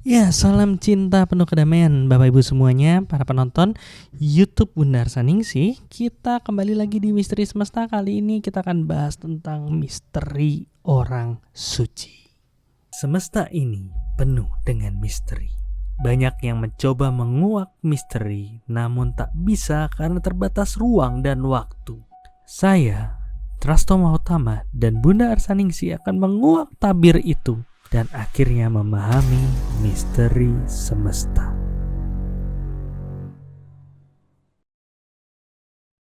Ya, salam cinta penuh kedamaian Bapak Ibu semuanya, para penonton YouTube Bunda Arsaningsih. Kita kembali lagi di Misteri Semesta. Kali ini kita akan bahas tentang misteri orang suci. Semesta ini penuh dengan misteri. Banyak yang mencoba menguak misteri, namun tak bisa karena terbatas ruang dan waktu. Saya, Trasto Mahotama dan Bunda Arsaningsih akan menguak tabir itu dan akhirnya memahami misteri semesta.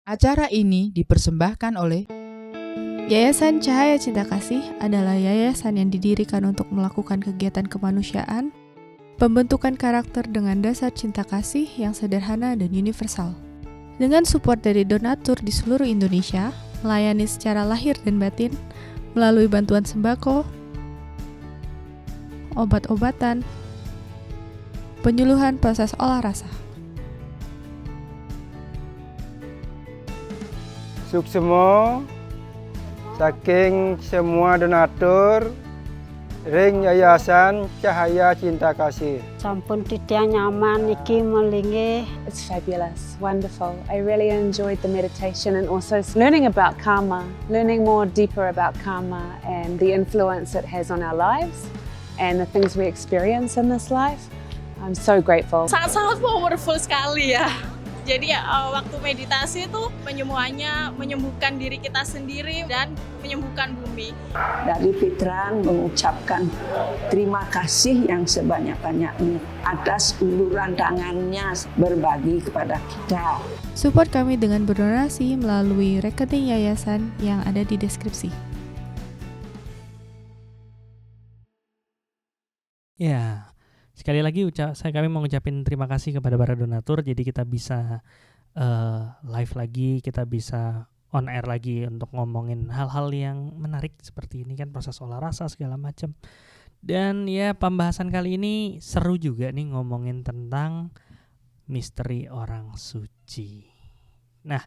Acara ini dipersembahkan oleh Yayasan Cahaya Cinta Kasih adalah yayasan yang didirikan untuk melakukan kegiatan kemanusiaan, pembentukan karakter dengan dasar cinta kasih yang sederhana dan universal. Dengan support dari donatur di seluruh Indonesia, melayani secara lahir dan batin melalui bantuan sembako, obat-obatan, penyuluhan proses olah rasa. Suksemo saking semua donatur ring Yayasan Cahaya Cinta Kasih. Sampun tiang nyaman iki melingi. It's fabulous, wonderful. I really enjoyed the meditation and also learning about karma, learning more deeper about karma and the influence it has on our lives and the things we experience in this life. I'm so grateful. Sangat-sangat powerful sekali ya. Jadi waktu meditasi itu menyembuhkan diri kita sendiri dan menyembuhkan bumi. Dari Fitran mengucapkan terima kasih yang sebanyak-banyaknya atas uluran tangannya berbagi kepada kita. Support kami dengan berdonasi melalui rekening yayasan yang ada di deskripsi. Ya, sekali lagi kami mau ngucapin terima kasih kepada para donatur. Jadi kita bisa live lagi, kita bisa on air lagi untuk ngomongin hal-hal yang menarik seperti ini kan, proses olah rasa segala macam. Dan ya, pembahasan kali ini seru juga nih, ngomongin tentang misteri orang suci. Nah,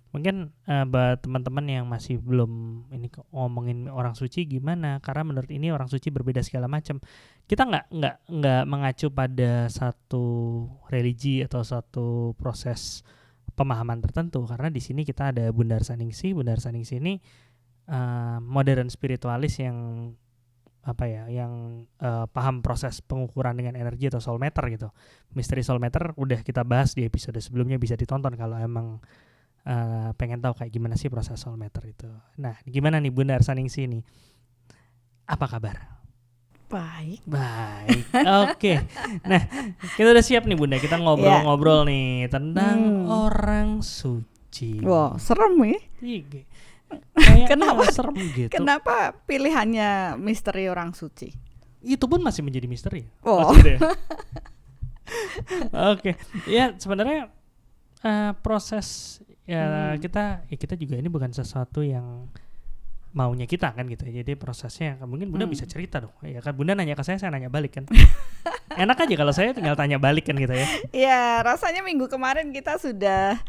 mungkin buat teman-teman yang masih belum ini ngomongin orang suci gimana, karena menurut ini orang suci berbeda segala macam. Kita nggak mengacu pada satu religi atau satu proses pemahaman tertentu, karena di sini kita ada Bunda Arsaningsih. Bunda Arsaningsih ini modern spiritualis yang paham proses pengukuran dengan energi atau soul meter gitu. Misteri soul meter udah kita bahas di episode sebelumnya, bisa ditonton kalau emang pengen tahu kayak gimana sih proses soul meter itu. Nah, gimana nih Bunda Arsaningsih nih? Apa kabar? Baik. Oke. Nah, kita udah siap nih Bunda. Kita ngobrol-ngobrol nih tentang orang suci. Wow, serem ya? Kenapa serem gitu? Kenapa pilihannya misteri orang suci? Itu pun masih menjadi misteri. Oh. Oke. Ya, sebenarnya proses kita juga ini bukan sesuatu yang maunya kita kan gitu. Jadi prosesnya mungkin Bunda bisa cerita dong. Ya kan Bunda nanya ke saya nanya balik kan. Enak aja kalau saya tinggal tanya balik kan gitu ya. Ya, rasanya minggu kemarin kita sudah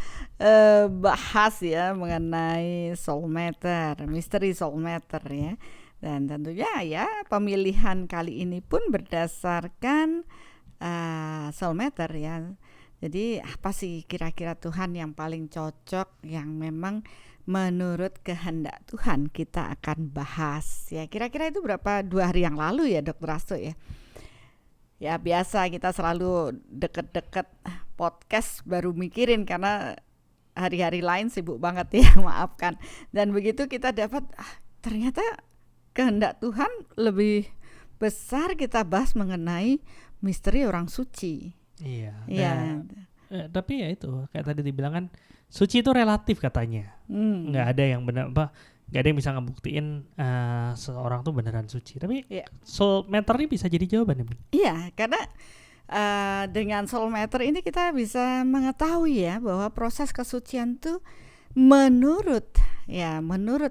bahas ya mengenai soul meter, misteri soul meter ya. Dan tentunya ya pemilihan kali ini pun berdasarkan soul meter ya. Jadi apa sih kira-kira Tuhan yang paling cocok, yang memang menurut kehendak Tuhan kita akan bahas ya. Kira-kira itu 2 hari yang lalu ya Dr. Rasto ya. Ya biasa kita selalu deket-deket podcast baru mikirin karena hari-hari lain sibuk banget ya, maafkan. Dan begitu kita dapat ternyata kehendak Tuhan lebih besar kita bahas mengenai misteri orang suci. Iya. Ya. Tapi ya itu kayak tadi dibilang kan, suci itu relatif katanya. Nggak ada yang benar nggak ada yang bisa ngebuktiin seorang tuh beneran suci. Tapi soul meter ini bisa jadi jawaban ya. Iya, karena dengan soul meter ini kita bisa mengetahui ya bahwa proses kesucian tuh menurut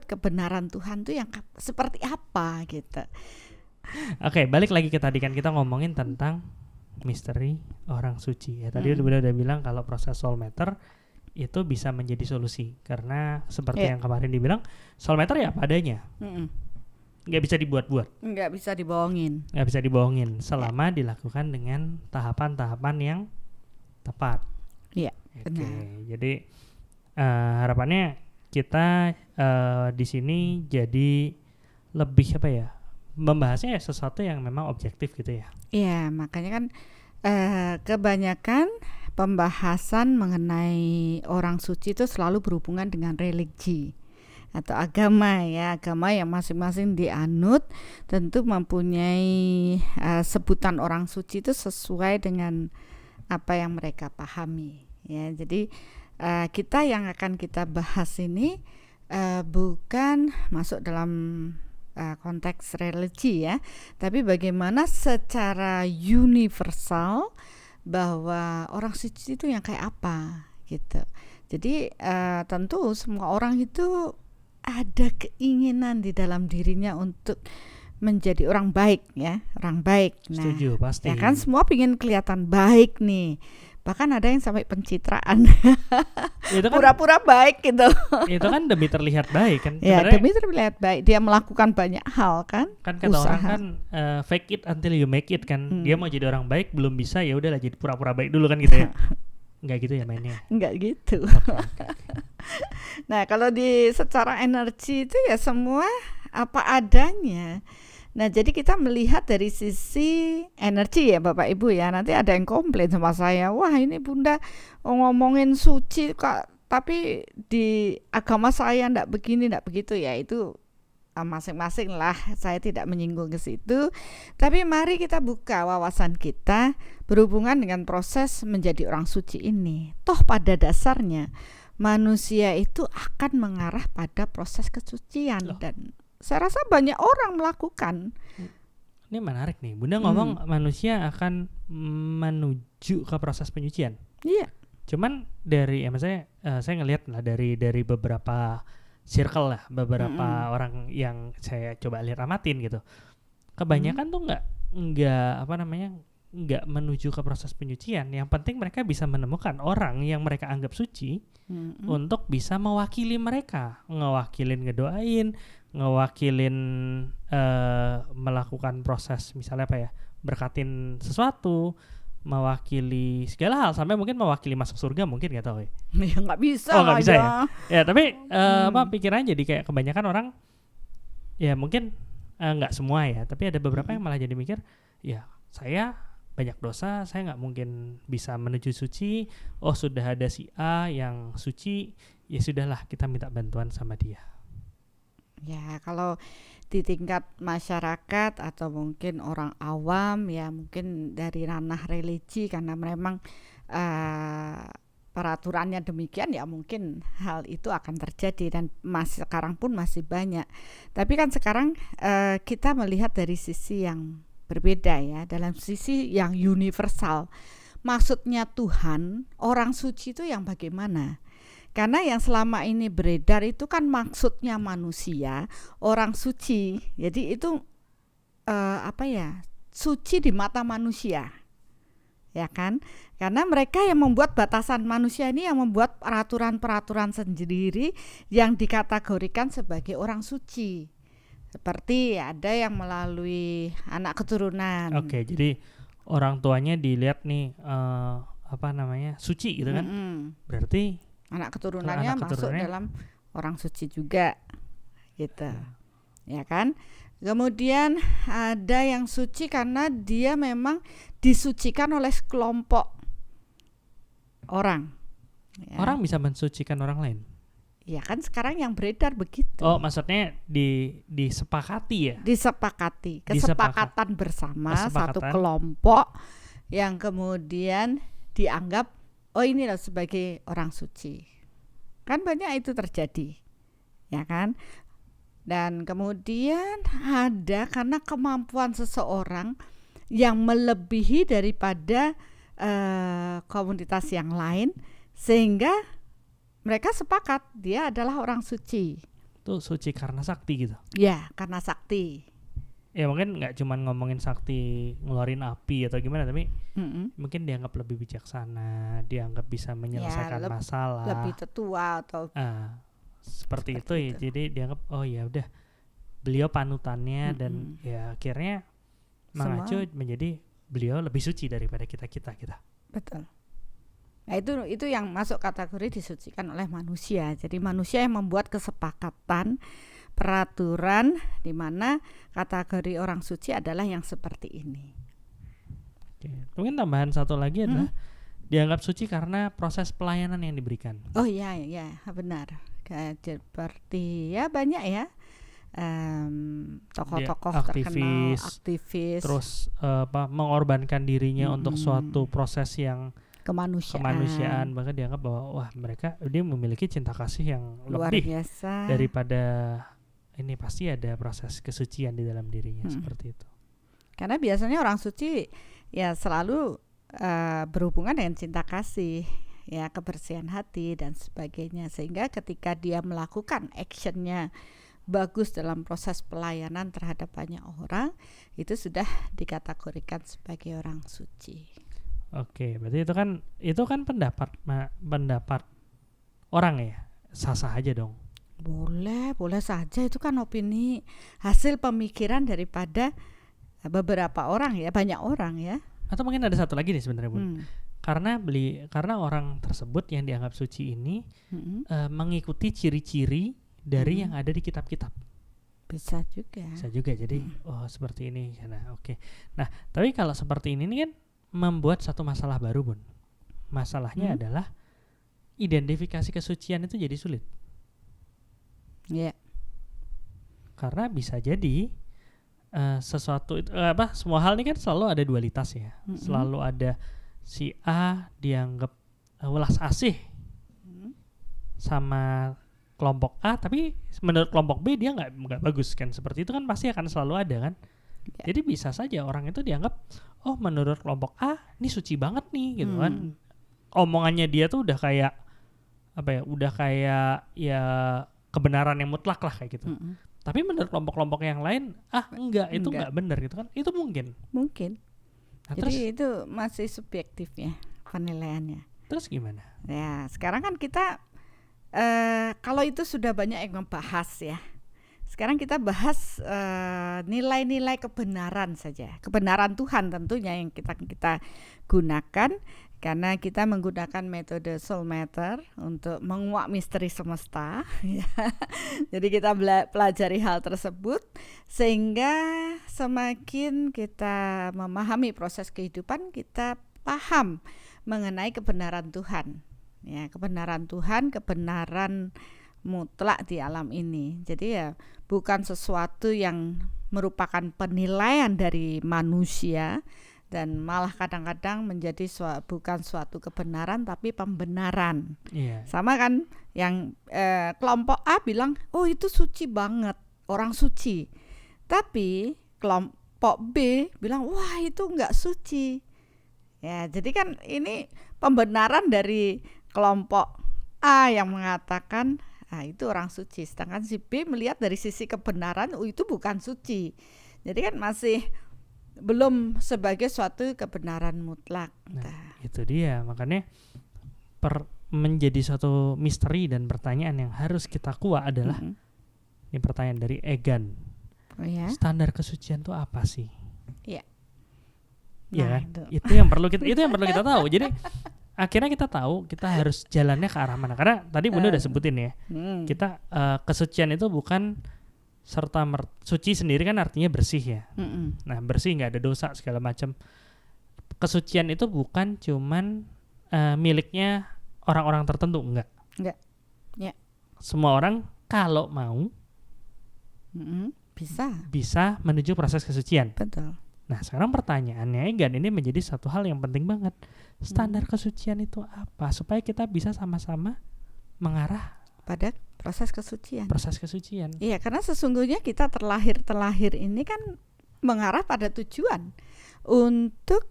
kebenaran Tuhan tuh yang seperti apa gitu. Oke, balik lagi ke tadi kan kita ngomongin tentang misteri orang suci ya. Tadi udah bilang kalau proses soul meter itu bisa menjadi solusi karena seperti yang kemarin dibilang, soul meter ya apa adanya. nggak bisa dibuat-buat, nggak bisa dibohongin. nggak bisa dibohongin selama dilakukan dengan tahapan-tahapan yang tepat. Iya, Oke, benar. jadi harapannya kita di sini jadi lebih apa ya, membahasnya sesuatu yang memang objektif gitu ya. Iya, makanya kan kebanyakan pembahasan mengenai orang suci itu selalu berhubungan dengan religi atau agama ya, agama yang masing-masing dianut tentu mempunyai sebutan orang suci itu sesuai dengan apa yang mereka pahami ya. Jadi kita yang akan kita bahas ini bukan masuk dalam konteks religi ya, tapi bagaimana secara universal bahwa orang suci itu yang kayak apa gitu. Jadi tentu semua orang itu ada keinginan di dalam dirinya untuk menjadi orang baik ya, orang baik. Nah, Setuju, pasti. ya kan semua ingin kelihatan baik nih. Bahkan ada yang sampai pencitraan. Itu kan Pura-pura baik gitu. itu kan demi terlihat baik kan. Ya, Sebenarnya demi terlihat baik. Dia melakukan banyak hal kan. kan kata usaha. orang kan fake it until you make it kan. Dia mau jadi orang baik belum bisa, ya udahlah jadi pura-pura baik dulu kan gitu ya. Enggak gitu ya mainnya. Enggak gitu. Nah, kalau di secara energi itu ya semua apa adanya. Nah, jadi kita melihat dari sisi energi ya Bapak Ibu ya. Nanti ada yang komplain sama saya, wah ini Bunda ngomongin suci Kak, tapi di agama saya ndak begini ndak begitu ya. Itu masing-masing lah, saya tidak menyinggung ke situ. Tapi mari kita buka wawasan kita berhubungan dengan proses menjadi orang suci ini. Toh pada dasarnya manusia itu akan mengarah pada proses kesucian. Loh. Dan saya rasa banyak orang melakukan. Ini menarik nih. Bunda ngomong manusia akan menuju ke proses penyucian. Iya. Cuman dari maksudnya saya ngelihat lah dari beberapa circle lah, beberapa orang yang saya coba lihat amatin gitu. Kebanyakan tuh nggak menuju ke proses penyucian. Yang penting mereka bisa menemukan orang yang mereka anggap suci untuk bisa mewakili mereka, ngewakilin ngedoain, ngewakilin melakukan proses misalnya apa ya, berkatin sesuatu, mewakili segala hal, sampai mungkin mewakili masuk surga mungkin, nggak tahu ya. Ya nggak bisa Oh nggak bisa ya? ya. Ya tapi pikirannya jadi kayak kebanyakan orang ya mungkin nggak semua ya, tapi ada beberapa yang malah jadi mikir ya saya banyak dosa, saya nggak mungkin bisa menuju suci. Oh sudah ada si A yang suci, ya sudahlah kita minta bantuan sama dia. Ya, kalau di tingkat masyarakat atau mungkin orang awam ya mungkin dari ranah religi karena memang peraturannya demikian ya mungkin hal itu akan terjadi dan sekarang pun masih banyak. Tapi kan sekarang kita melihat dari sisi yang berbeda ya, dalam sisi yang universal. Maksudnya Tuhan, orang suci itu yang bagaimana? Karena yang selama ini beredar itu kan maksudnya manusia, orang suci. Jadi itu suci di mata manusia. Ya kan? Karena mereka yang membuat batasan, manusia ini yang membuat peraturan-peraturan sendiri yang dikategorikan sebagai orang suci. Seperti ada yang melalui anak keturunan. Oke, jadi orang tuanya dilihat nih suci gitu kan. Berarti anak keturunannya masuk dalam orang suci juga gitu. Ya kan? Kemudian ada yang suci karena dia memang disucikan oleh sekelompok orang. Ya. Orang bisa mensucikan orang lain. Ya kan sekarang yang beredar begitu. Oh, maksudnya disepakati ya? Disepakati, kesepakatan bersama satu Kesepakatan. kelompok yang kemudian dianggap ini loh sebagai orang suci. Kan banyak itu terjadi. Ya kan? Dan kemudian ada karena kemampuan seseorang yang melebihi daripada komunitas yang lain sehingga mereka sepakat dia adalah orang suci. Itu suci karena sakti gitu. Ya, karena sakti. Ya mungkin nggak cuma ngomongin sakti ngeluarin api atau gimana, tapi mungkin dianggap lebih bijaksana, dianggap bisa menyelesaikan masalah. Lebih tetua atau seperti itu ya. Jadi dianggap oh ya udah beliau panutannya dan ya akhirnya mengacu menjadi beliau lebih suci daripada kita. Betul. Nah itu yang masuk kategori disucikan oleh manusia. Jadi manusia yang membuat kesepakatan, peraturan di mana kategori orang suci adalah yang seperti ini. Oke. Mungkin tambahan satu lagi adalah dianggap suci karena proses pelayanan yang diberikan. Oh iya benar. Seperti ya banyak ya. Tokoh-tokoh terkenal, aktivis, terus mengorbankan dirinya untuk suatu proses yang kemanusiaan, bahkan dianggap bahwa wah dia memiliki cinta kasih yang luar lebih biasa daripada ini, pasti ada proses kesucian di dalam dirinya seperti itu. Karena biasanya orang suci ya selalu berhubungan dengan cinta kasih, ya kebersihan hati dan sebagainya, sehingga ketika dia melakukan actionnya bagus dalam proses pelayanan terhadap banyak orang, itu sudah dikategorikan sebagai orang suci. Oke, berarti itu kan pendapat orang ya, sah-sah aja dong. Boleh saja, itu kan opini hasil pemikiran daripada beberapa orang ya, banyak orang ya. Atau mungkin ada satu lagi nih sebenarnya Bun. Karena orang tersebut yang dianggap suci ini mengikuti ciri-ciri dari yang ada di kitab-kitab. Bisa juga. Jadi seperti ini. Nah, tapi kalau seperti ini kan membuat satu masalah baru Bun. Masalahnya adalah identifikasi kesucian itu jadi sulit. Iya. Karena bisa jadi sesuatu itu semua hal ini kan selalu ada dualitas ya. Selalu ada si A dianggap welas asih sama kelompok A, tapi menurut kelompok B dia nggak bagus kan. Seperti itu kan pasti akan selalu ada kan. Jadi bisa saja orang itu dianggap menurut kelompok A ini suci banget nih gitu kan. Omongannya dia tuh udah kayak udah kayak ya kebenaran yang mutlak lah kayak gitu. Tapi menurut kelompok-kelompok yang lain itu enggak benar gitu kan. Itu mungkin. Nah, jadi itu masih subjektif ya penilaiannya. Terus gimana? Ya, sekarang kan kita kalau itu sudah banyak yang membahas ya. Sekarang kita bahas nilai-nilai kebenaran saja. Kebenaran Tuhan tentunya yang kita gunakan, karena kita menggunakan metode soul meter untuk menguak misteri semesta. Jadi kita pelajari hal tersebut sehingga semakin kita memahami proses kehidupan, kita paham mengenai kebenaran Tuhan. Ya, kebenaran Tuhan, kebenaran mutlak di alam ini. Jadi ya bukan sesuatu yang merupakan penilaian dari manusia, dan malah kadang-kadang menjadi bukan suatu kebenaran tapi pembenaran. Sama kan yang kelompok A bilang itu suci banget, orang suci, tapi kelompok B bilang wah itu enggak suci. Ya, jadi kan ini pembenaran dari kelompok A yang mengatakan itu orang suci, sedangkan si B melihat dari sisi kebenaran itu bukan suci. Jadi kan masih belum sebagai suatu kebenaran mutlak. Nah, itu dia, makanya menjadi suatu misteri dan pertanyaan yang harus kita kuak adalah ini pertanyaan dari Egan. Standar kesucian itu apa sih? Iya. Ya, itu yang perlu kita tahu. Jadi akhirnya kita tahu kita harus jalannya ke arah mana. Karena tadi Bunda udah sebutin ya, kita kesucian itu bukan suci sendiri kan artinya bersih ya. Nah, bersih nggak ada dosa segala macam. Kesucian itu bukan cuman miliknya orang-orang tertentu, enggak. Ya. Semua orang kalau mau bisa menuju proses kesucian. Betul. Nah, sekarang pertanyaannya ini menjadi satu hal yang penting banget. Standar kesucian itu apa? Supaya kita bisa sama-sama mengarah pada proses kesucian. Iya, karena sesungguhnya kita terlahir ini kan mengarah pada tujuan untuk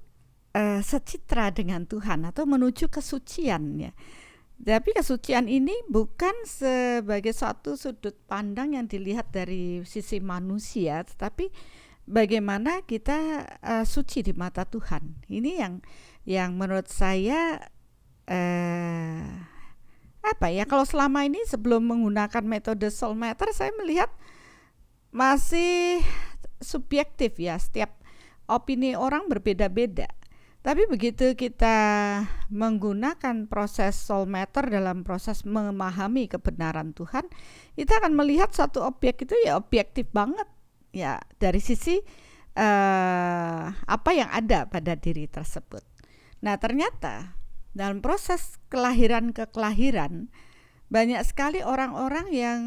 secitra dengan Tuhan atau menuju kesucian ya. Tapi kesucian ini bukan sebagai suatu sudut pandang yang dilihat dari sisi manusia, tetapi bagaimana kita suci di mata Tuhan. Ini yang menurut saya kalau selama ini sebelum menggunakan metode soul meter, saya melihat masih subjektif ya, setiap opini orang berbeda-beda. Tapi begitu kita menggunakan proses soul matter dalam proses memahami kebenaran Tuhan, kita akan melihat suatu objek itu ya objektif banget ya, dari sisi apa yang ada pada diri tersebut. Nah, ternyata dalam proses kelahiran ke kelahiran banyak sekali orang-orang yang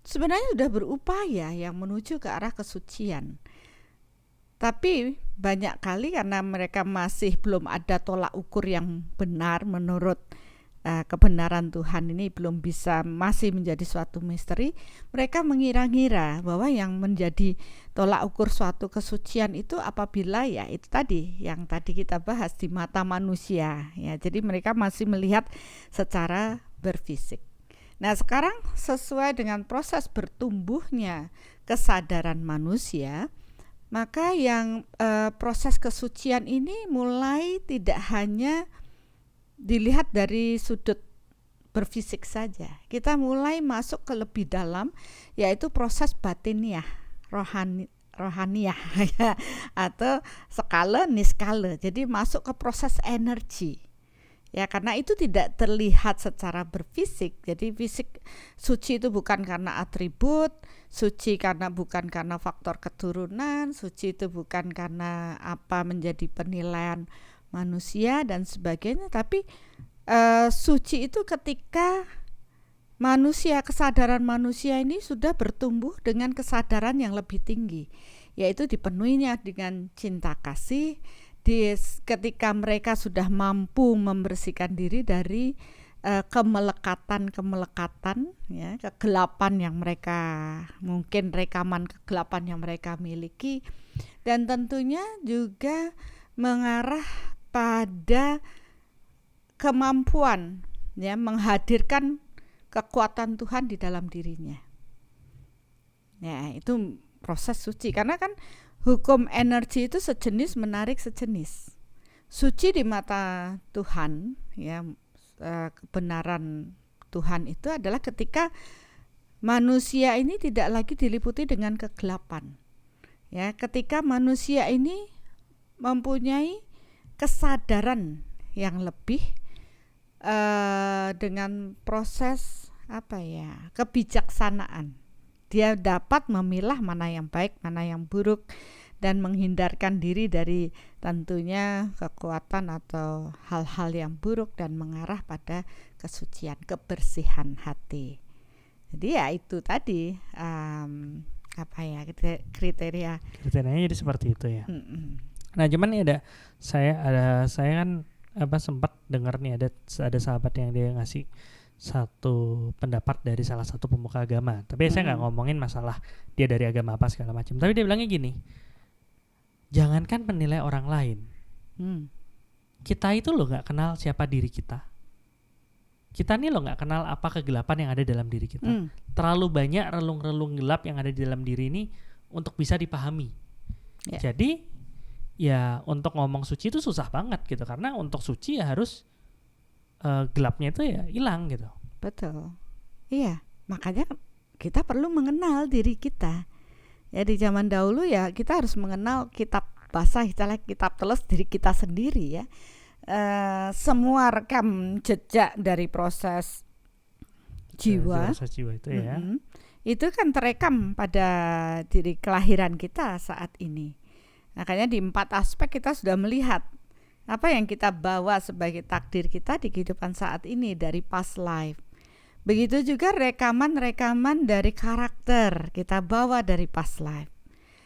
sebenarnya sudah berupaya yang menuju ke arah kesucian. Tapi banyak kali karena mereka masih belum ada tolak ukur yang benar menurut kebenaran Tuhan ini, belum bisa, masih menjadi suatu misteri. Mereka mengira-ngira bahwa yang menjadi tolak ukur suatu kesucian itu apabila ya itu tadi yang tadi kita bahas di mata manusia ya. Jadi mereka masih melihat secara berfisik. Nah, sekarang sesuai dengan proses bertumbuhnya kesadaran manusia, maka yang proses kesucian ini mulai tidak hanya dilihat dari sudut berfisik saja. Kita mulai masuk ke lebih dalam, yaitu proses batiniah, rohaniah ya, atau skala niskala. Jadi masuk ke proses energi. Ya, karena itu tidak terlihat secara berfisik. Jadi fisik suci itu bukan karena atribut, suci bukan karena faktor keturunan, suci itu bukan karena apa menjadi penilaian manusia dan sebagainya, tapi suci itu ketika kesadaran manusia ini sudah bertumbuh dengan kesadaran yang lebih tinggi, yaitu dipenuhinya dengan cinta kasih. Ketika mereka sudah mampu membersihkan diri dari kemelekatan ya, kegelapan yang mereka, mungkin rekaman kegelapan yang mereka miliki, dan tentunya juga mengarah pada kemampuan ya menghadirkan kekuatan Tuhan di dalam dirinya. Ya, itu proses suci, karena kan hukum energi itu sejenis menarik sejenis. Suci di mata Tuhan ya, kebenaran Tuhan itu adalah ketika manusia ini tidak lagi diliputi dengan kegelapan. Ya, ketika manusia ini mempunyai kesadaran yang lebih dengan proses kebijaksanaan. Dia dapat memilah mana yang baik, mana yang buruk, dan menghindarkan diri dari tentunya kekuatan atau hal-hal yang buruk dan mengarah pada kesucian, kebersihan hati. Jadi ya itu tadi kriterianya jadi seperti itu ya. Nah, cuman nih saya kan sempat dengar nih ada sahabat yang dia ngasih satu pendapat dari salah satu pemuka agama. Tapi saya nggak ngomongin masalah dia dari agama apa segala macam. Tapi dia bilangnya gini, jangankan penilai orang lain, kita itu loh nggak kenal siapa diri kita. Kita nih loh nggak kenal apa kegelapan yang ada dalam diri kita. Terlalu banyak relung-relung gelap yang ada di dalam diri ini untuk bisa dipahami. Jadi ya untuk ngomong suci itu susah banget gitu, karena untuk suci ya harus gelapnya itu ya hilang gitu. Betul. Iya, makanya kita perlu mengenal diri kita. Ya, di zaman dahulu ya kita harus mengenal kitab basah, istilah kitab teles diri kita sendiri ya. Semua rekam jejak dari proses jiwa itu ya. Itu kan terekam pada diri kelahiran kita saat ini. Makanya di 4 aspek kita sudah melihat apa yang kita bawa sebagai takdir kita di kehidupan saat ini dari past life. Begitu juga rekaman-rekaman dari karakter kita bawa dari past life.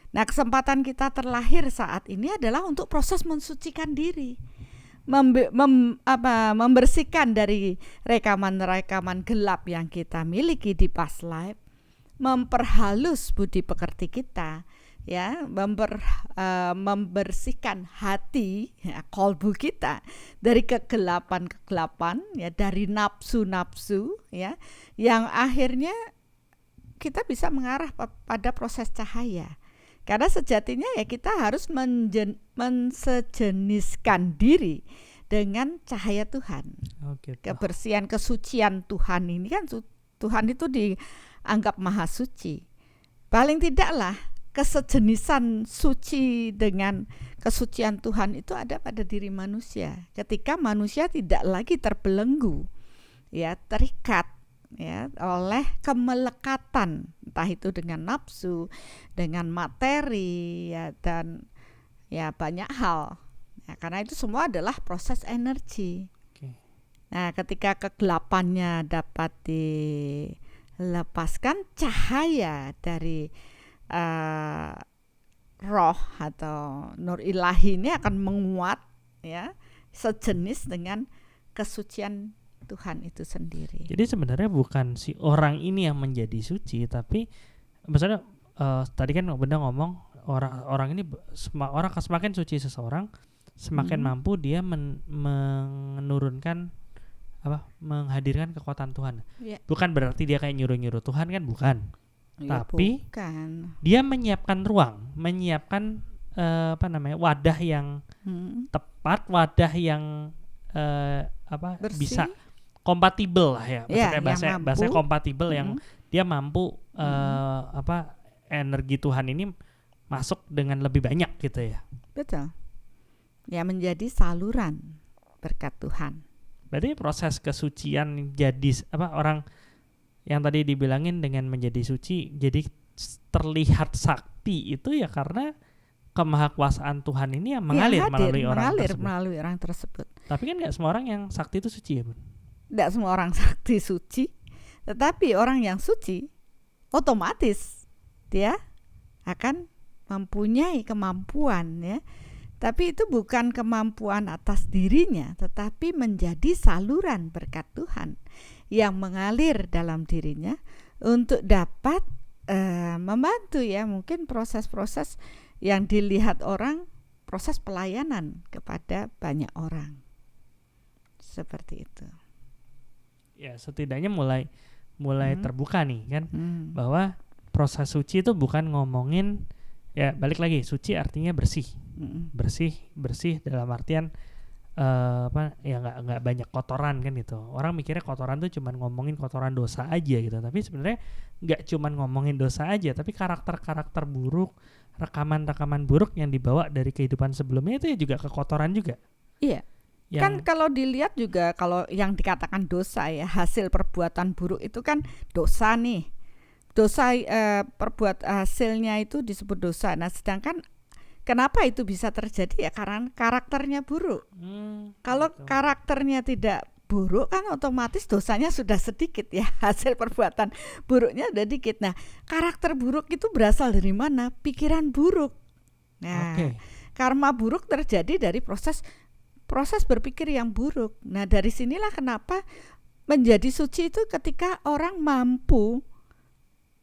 Nah, kesempatan kita terlahir saat ini adalah untuk proses mensucikan diri, membersihkan dari rekaman-rekaman gelap yang kita miliki di past life, memperhalus budi pekerti kita, ya, membersihkan hati ya, kolbu kita dari kegelapan ya, dari nafsu ya, yang akhirnya kita bisa mengarah pada proses cahaya. Karena sejatinya ya kita harus mensejeniskan diri dengan cahaya Tuhan. Kebersihan, kesucian Tuhan ini kan, Tuhan itu dianggap maha suci. paling tidaklah kesejenisan suci dengan kesucian Tuhan itu ada pada diri manusia. Ketika manusia tidak lagi terbelenggu, ya, terikat, ya, oleh kemelekatan, entah itu dengan nafsu, dengan materi, ya, dan ya banyak hal. Ya, karena itu semua adalah proses energi. Nah, ketika kegelapannya dapat dilepaskan, cahaya dari roh atau nur ilahi ini akan menguat, ya, sejenis dengan kesucian Tuhan itu sendiri. Jadi sebenarnya bukan si orang ini yang menjadi suci, tapi misalnya tadi kan Benda ngomong orang ini orang semakin suci seseorang, semakin mampu dia menurunkan menghadirkan kekuatan Tuhan. Ya. Bukan berarti dia kayak nyuruh-nyuruh Tuhan, kan bukan. Ya, Tapi bukan. Dia menyiapkan ruang, menyiapkan wadah yang tepat, wadah yang bisa kompatibel lah ya. Maksudnya bahasa kompatibel yang dia mampu energi Tuhan ini masuk dengan lebih banyak gitu ya. Betul. Ya, menjadi saluran berkat Tuhan. Berarti proses kesucian jadi orang yang tadi dibilangin dengan menjadi suci, jadi terlihat sakti itu ya karena kemahakuasaan Tuhan ini yang mengalir melalui orang tersebut. Tapi kan nggak semua orang yang sakti itu suci ya, Bun? Nggak semua orang sakti suci, tetapi orang yang suci otomatis dia akan mempunyai kemampuan, ya. Tapi itu bukan kemampuan atas dirinya, tetapi menjadi saluran berkat Tuhan yang mengalir dalam dirinya untuk dapat membantu, ya, mungkin proses-proses yang dilihat orang, proses pelayanan kepada banyak orang. Seperti itu. Ya, setidaknya mulai terbuka nih kan, bahwa proses suci itu bukan ngomongin, ya balik lagi, suci artinya bersih. Bersih dalam artian nggak banyak kotoran kan gitu. Orang mikirnya kotoran tuh cuman ngomongin kotoran dosa aja gitu, tapi sebenarnya nggak cuman ngomongin dosa aja, tapi karakter buruk, rekaman buruk yang dibawa dari kehidupan sebelumnya itu ya juga kekotoran juga. Iya. Kan kalau dilihat juga, kalau yang dikatakan dosa, ya, hasil perbuatan buruk itu kan dosa nih. Dosa hasilnya itu disebut dosa. Nah, sedangkan kenapa itu bisa terjadi, ya karena karakternya buruk. Kalau karakternya tidak buruk kan otomatis dosanya sudah sedikit, ya, hasil perbuatan buruknya udah dikit. Nah, karakter buruk itu berasal dari mana? Pikiran buruk. Nah, karma buruk terjadi dari proses berpikir yang buruk. Nah, dari sinilah kenapa menjadi suci itu ketika orang mampu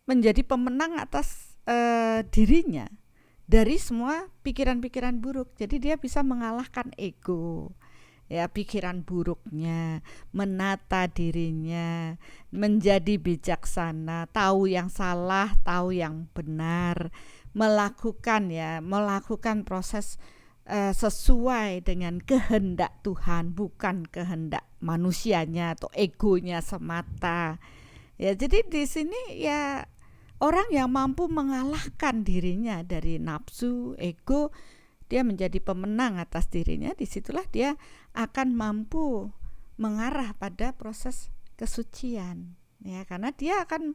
menjadi pemenang atas dirinya dari semua pikiran-pikiran buruk. Jadi dia bisa mengalahkan ego, ya, pikiran buruknya, menata dirinya, menjadi bijaksana, tahu yang salah, tahu yang benar, melakukan proses sesuai dengan kehendak Tuhan, bukan kehendak manusianya atau egonya semata. Ya, jadi di sini ya orang yang mampu mengalahkan dirinya dari nafsu, ego, dia menjadi pemenang atas dirinya, disitulah dia akan mampu mengarah pada proses kesucian, ya, karena dia akan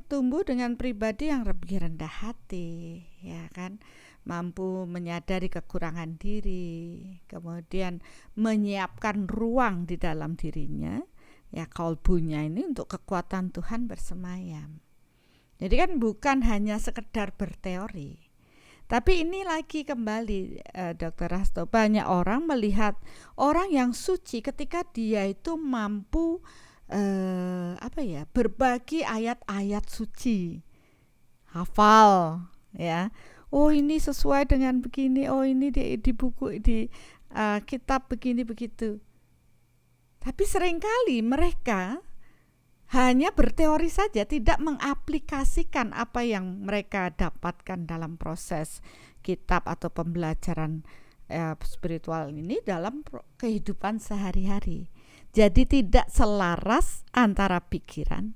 tumbuh dengan pribadi yang lebih rendah hati, ya kan, mampu menyadari kekurangan diri, kemudian menyiapkan ruang di dalam dirinya, ya, kalbunya ini untuk kekuatan Tuhan bersemayam. Jadi kan bukan hanya sekedar berteori, tapi ini lagi kembali Dr. Hasto, banyak orang melihat orang yang suci ketika dia itu mampu berbagi ayat-ayat suci, hafal, ya, oh ini sesuai dengan begini, oh ini di buku, di kitab begini begitu. Tapi seringkali mereka hanya berteori saja, tidak mengaplikasikan apa yang mereka dapatkan dalam proses kitab atau pembelajaran spiritual ini dalam kehidupan sehari-hari. Jadi tidak selaras antara pikiran,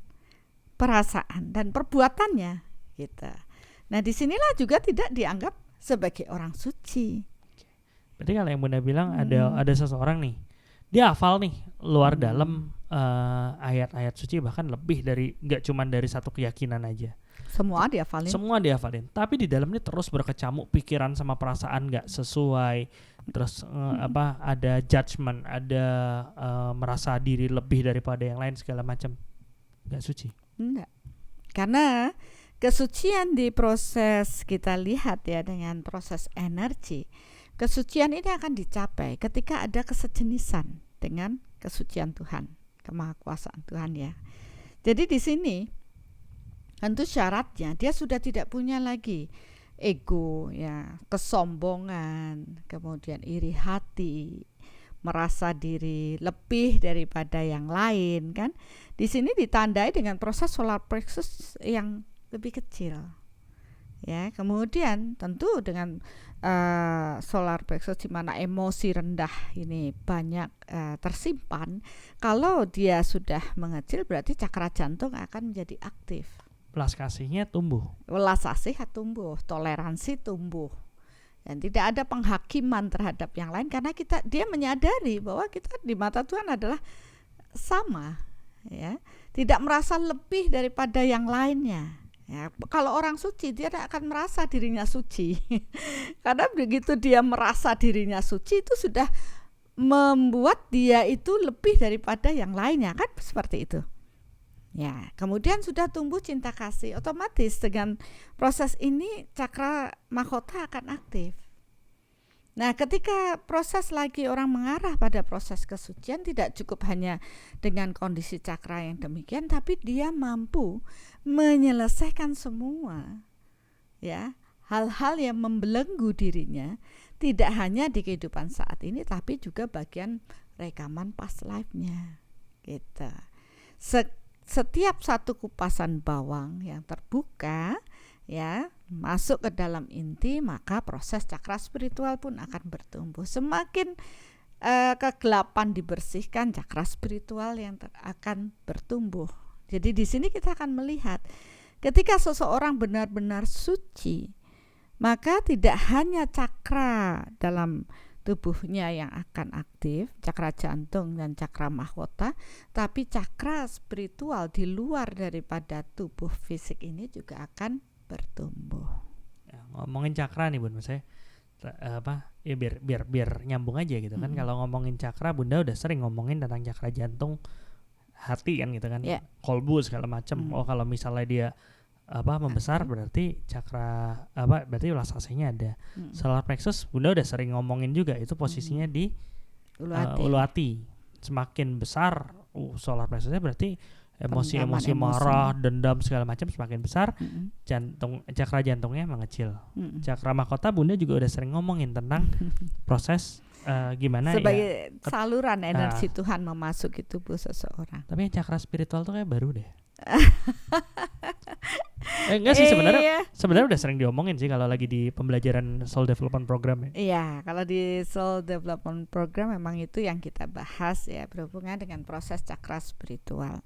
perasaan, dan perbuatannya, gitu. Nah, disinilah juga tidak dianggap sebagai orang suci. Berarti kalau yang Bunda bilang ada seseorang nih, dia hafal nih luar dalam ayat-ayat suci, bahkan lebih dari, nggak cuma dari satu keyakinan aja. Semua dihafalin. Semua dihafalin. Tapi di dalamnya terus berkecamuk pikiran sama perasaan nggak sesuai. Terus ada judgment, ada merasa diri lebih daripada yang lain segala macam. Nggak suci. Enggak. Karena kesucian di proses kita lihat ya dengan proses energi. Kesucian ini akan dicapai ketika ada kesejenisan dengan kesucian Tuhan, kemahakuasaan Tuhan ya. Jadi di sini tentu syaratnya dia sudah tidak punya lagi ego ya, kesombongan, kemudian iri hati, merasa diri lebih daripada yang lain kan. Di sini ditandai dengan proses solar plexus yang lebih kecil. Ya, kemudian tentu dengan solar plexus di mana emosi rendah ini banyak tersimpan, kalau dia sudah mengecil berarti cakra jantung akan menjadi aktif. Belas kasihnya tumbuh. Welas asih tumbuh, toleransi tumbuh. Dan tidak ada penghakiman terhadap yang lain karena dia menyadari bahwa kita di mata Tuhan adalah sama, ya. Tidak merasa lebih daripada yang lainnya. Ya, kalau orang suci dia tidak akan merasa dirinya suci. Karena begitu dia merasa dirinya suci itu sudah membuat dia itu lebih daripada yang lainnya, kan seperti itu. Ya, kemudian sudah tumbuh cinta kasih, otomatis dengan proses ini cakra mahkota akan aktif. Nah, ketika proses lagi orang mengarah pada proses kesucian, tidak cukup hanya dengan kondisi cakra yang demikian, tapi dia mampu menyelesaikan semua ya hal-hal yang membelenggu dirinya, tidak hanya di kehidupan saat ini, tapi juga bagian rekaman past life-nya gitu. Setiap satu kupasan bawang yang terbuka ya masuk ke dalam inti, maka proses cakra spiritual pun akan bertumbuh. Semakin kegelapan dibersihkan, cakra spiritual yang akan bertumbuh. Jadi di sini kita akan melihat ketika seseorang benar-benar suci, maka tidak hanya cakra dalam tubuhnya yang akan aktif, cakra jantung dan cakra mahkota, tapi cakra spiritual di luar daripada tubuh fisik ini juga akan bertumbuh. Ya, ngomongin cakra nih Bun, saya ya biar nyambung aja gitu kan. Kalau ngomongin cakra, Bunda udah sering ngomongin tentang cakra jantung, hati kan gitu kan, kolbu segala macam. Oh kalau misalnya dia membesar berarti cakra berarti ulas asihnya ada. Solar plexus Bunda udah sering ngomongin juga, itu posisinya di ulu hati. Semakin besar solar plexusnya berarti emosi marah, dendam segala macam semakin besar, cakra jantungnya mengecil. Cakra mahkota Bunda juga udah sering ngomongin tentang proses gimana sebagai saluran energi Tuhan memasuki tubuh seseorang. Tapi yang cakra spiritual tuh kayak baru deh. Enggak sih, sebenarnya udah sering diomongin sih kalau lagi di pembelajaran Soul Development Program ya. Iya, kalau di Soul Development Program memang itu yang kita bahas ya, berhubungan dengan proses cakra spiritual.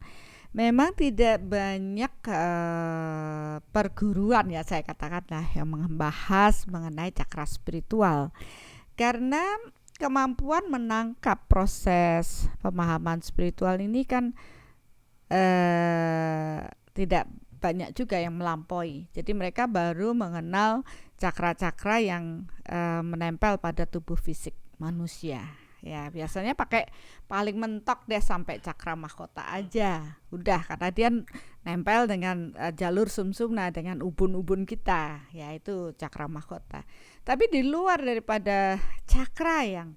Memang tidak banyak perguruan ya saya katakanlah yang membahas mengenai cakra spiritual, karena kemampuan menangkap proses pemahaman spiritual ini kan tidak banyak juga yang melampaui. Jadi mereka baru mengenal cakra-cakra yang menempel pada tubuh fisik manusia. Ya, biasanya pakai paling mentok deh sampai cakra mahkota aja. Udah, karena dia nempel dengan jalur sumsum dengan ubun-ubun kita, yaitu cakra mahkota. Tapi di luar daripada cakra yang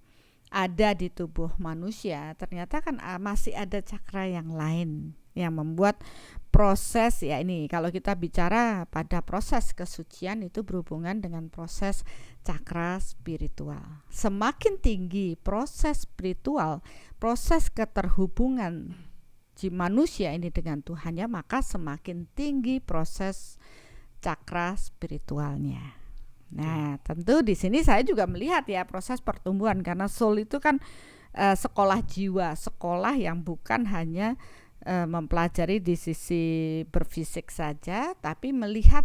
ada di tubuh manusia, ternyata kan masih ada cakra yang lain yang membuat proses ya ini, kalau kita bicara pada proses kesucian itu berhubungan dengan proses cakra spiritual. Semakin tinggi proses spiritual, proses keterhubungan si manusia ini dengan Tuhannya, maka semakin tinggi proses cakra spiritualnya. Nah, tentu di sini saya juga melihat ya proses pertumbuhan, karena soul itu kan sekolah jiwa, sekolah yang bukan hanya mempelajari di sisi berfisik saja, tapi melihat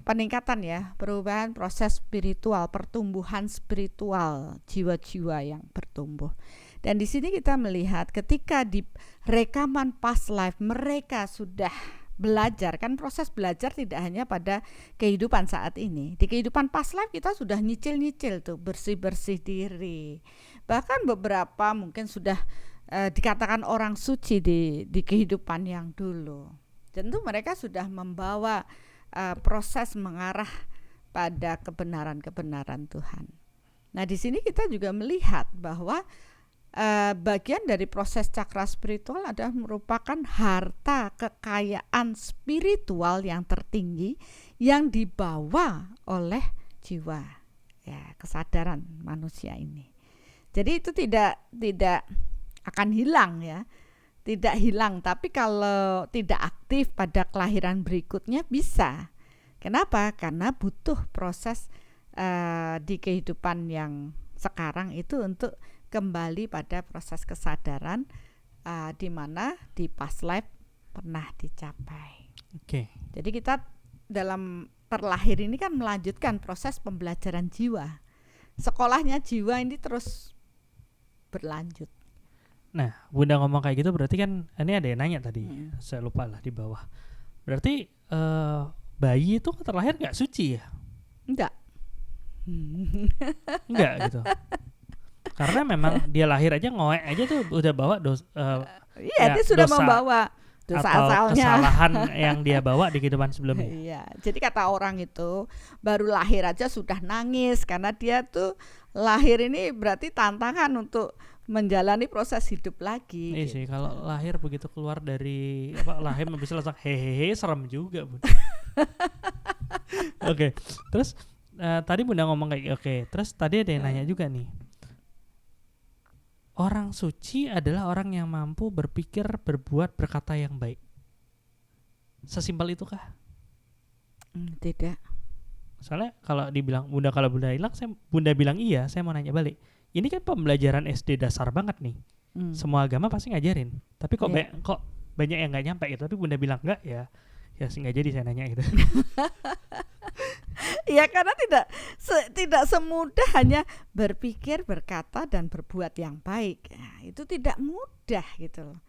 peningkatan ya, perubahan proses spiritual, pertumbuhan spiritual jiwa-jiwa yang bertumbuh. Dan di sini kita melihat ketika di rekaman past life mereka sudah belajar, kan proses belajar tidak hanya pada kehidupan saat ini. Di kehidupan past life kita sudah nyicil-nyicil tuh, bersih-bersih diri. Bahkan beberapa mungkin sudah dikatakan orang suci di kehidupan yang dulu. Tentu mereka sudah membawa proses mengarah pada kebenaran-kebenaran Tuhan. Nah, di sini kita juga melihat bahwa bagian dari proses cakra spiritual adalah merupakan harta kekayaan spiritual yang tertinggi yang dibawa oleh jiwa, ya, kesadaran manusia ini. Jadi itu tidak akan hilang ya. Tidak hilang, tapi kalau tidak aktif pada kelahiran berikutnya bisa. Kenapa? Karena butuh proses di kehidupan yang sekarang itu untuk kembali pada proses kesadaran di mana di past life pernah dicapai. Oke. Jadi kita dalam terlahir ini kan melanjutkan proses pembelajaran jiwa. Sekolahnya jiwa ini terus berlanjut. Nah, Bunda ngomong kayak gitu berarti kan ini ada yang nanya tadi, saya lupa lah di bawah. Berarti bayi itu terlahir nggak suci ya? Enggak. Enggak gitu. Karena memang dia lahir aja ngoek aja tuh udah bawa iya, dia sudah membawa dosa asalnya, kesalahan yang dia bawa di kehidupan sebelumnya. Iya, jadi kata orang itu baru lahir aja sudah nangis karena dia tuh lahir ini berarti tantangan untuk menjalani proses hidup lagi. Iya sih, kalau lahir begitu keluar dari lahir bisa langsung hehehe, serem juga, Bun. Oke. Terus tadi Bunda ngomong kayak oke. Terus tadi ada yang nanya juga nih. Orang suci adalah orang yang mampu berpikir, berbuat, berkata yang baik. Sesimpel itukah? Tidak. Soalnya kalau Bunda bilang, Bunda bilang iya, saya mau nanya balik. Ini kan pembelajaran SD dasar banget nih. Semua agama pasti ngajarin. Tapi kok banyak yang nggak nyampe gitu. Tapi Bunda bilang enggak ya sih nggak jadi saya nanya gitu. Ya karena tidak semudah hanya berpikir, berkata dan berbuat yang baik. Nah, itu tidak mudah gitu loh.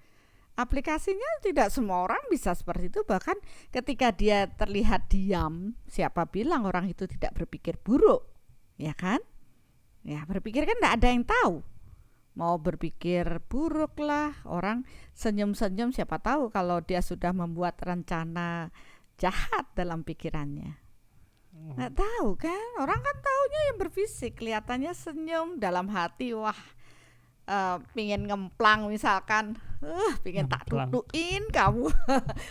Aplikasinya tidak semua orang bisa seperti itu. Bahkan ketika dia terlihat diam, siapa bilang orang itu tidak berpikir buruk, ya kan? Ya berpikir kan tidak ada yang tahu. Mau berpikir buruk lah, orang senyum-senyum, siapa tahu kalau dia sudah membuat rencana jahat dalam pikirannya. Nggak tahu kan, orang kan taunya yang berfisik, kelihatannya senyum, dalam hati wah pingin ngemplang misalkan, pingin tak tutuin kamu.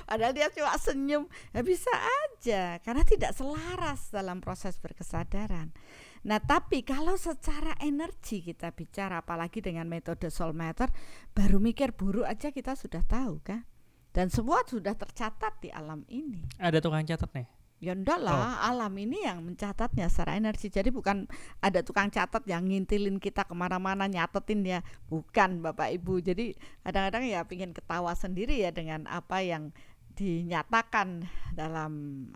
Padahal dia cuma senyum, ya bisa aja karena tidak selaras dalam proses berkesadaran. Nah tapi kalau secara energi kita bicara, apalagi dengan metode soul matter, baru mikir buruk aja kita sudah tahu kan, dan semua sudah tercatat di alam ini. Ada tukang catat nih? Ya enggak lah, alam ini yang mencatatnya secara energi. Jadi bukan ada tukang catat yang ngintilin kita kemana-mana nyatetin ya, bukan Bapak Ibu. Jadi kadang-kadang ya pingin ketawa sendiri ya dengan apa yang dinyatakan dalam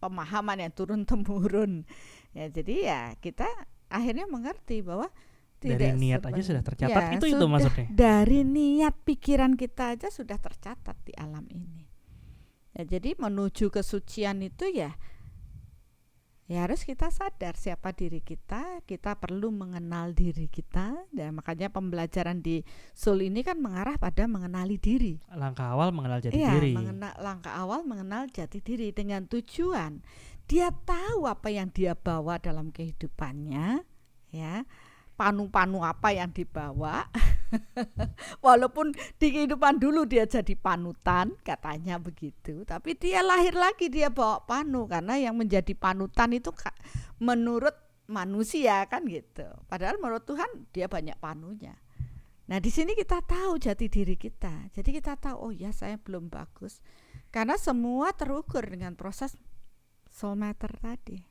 pemahaman yang turun-temurun. Ya, jadi ya kita akhirnya mengerti bahwa dari niat aja sudah tercatat, itu maksudnya. Dari niat pikiran kita aja sudah tercatat di alam ini. Ya, jadi menuju kesucian itu ya harus kita sadar siapa diri kita perlu mengenal diri kita. Dan makanya pembelajaran di Soul ini kan mengarah pada mengenali diri. Langkah awal mengenal jati diri. Langkah awal mengenal jati diri dengan tujuan dia tahu apa yang dia bawa dalam kehidupannya, ya. Panu-panu apa yang dibawa. Walaupun di kehidupan dulu dia jadi panutan, katanya begitu, tapi dia lahir lagi dia bawa panu, karena yang menjadi panutan itu menurut manusia kan gitu. Padahal menurut Tuhan dia banyak panunya. Nah, di sini kita tahu jati diri kita. Jadi kita tahu, oh ya saya belum bagus. Karena semua terukur dengan proses soul matter tadi.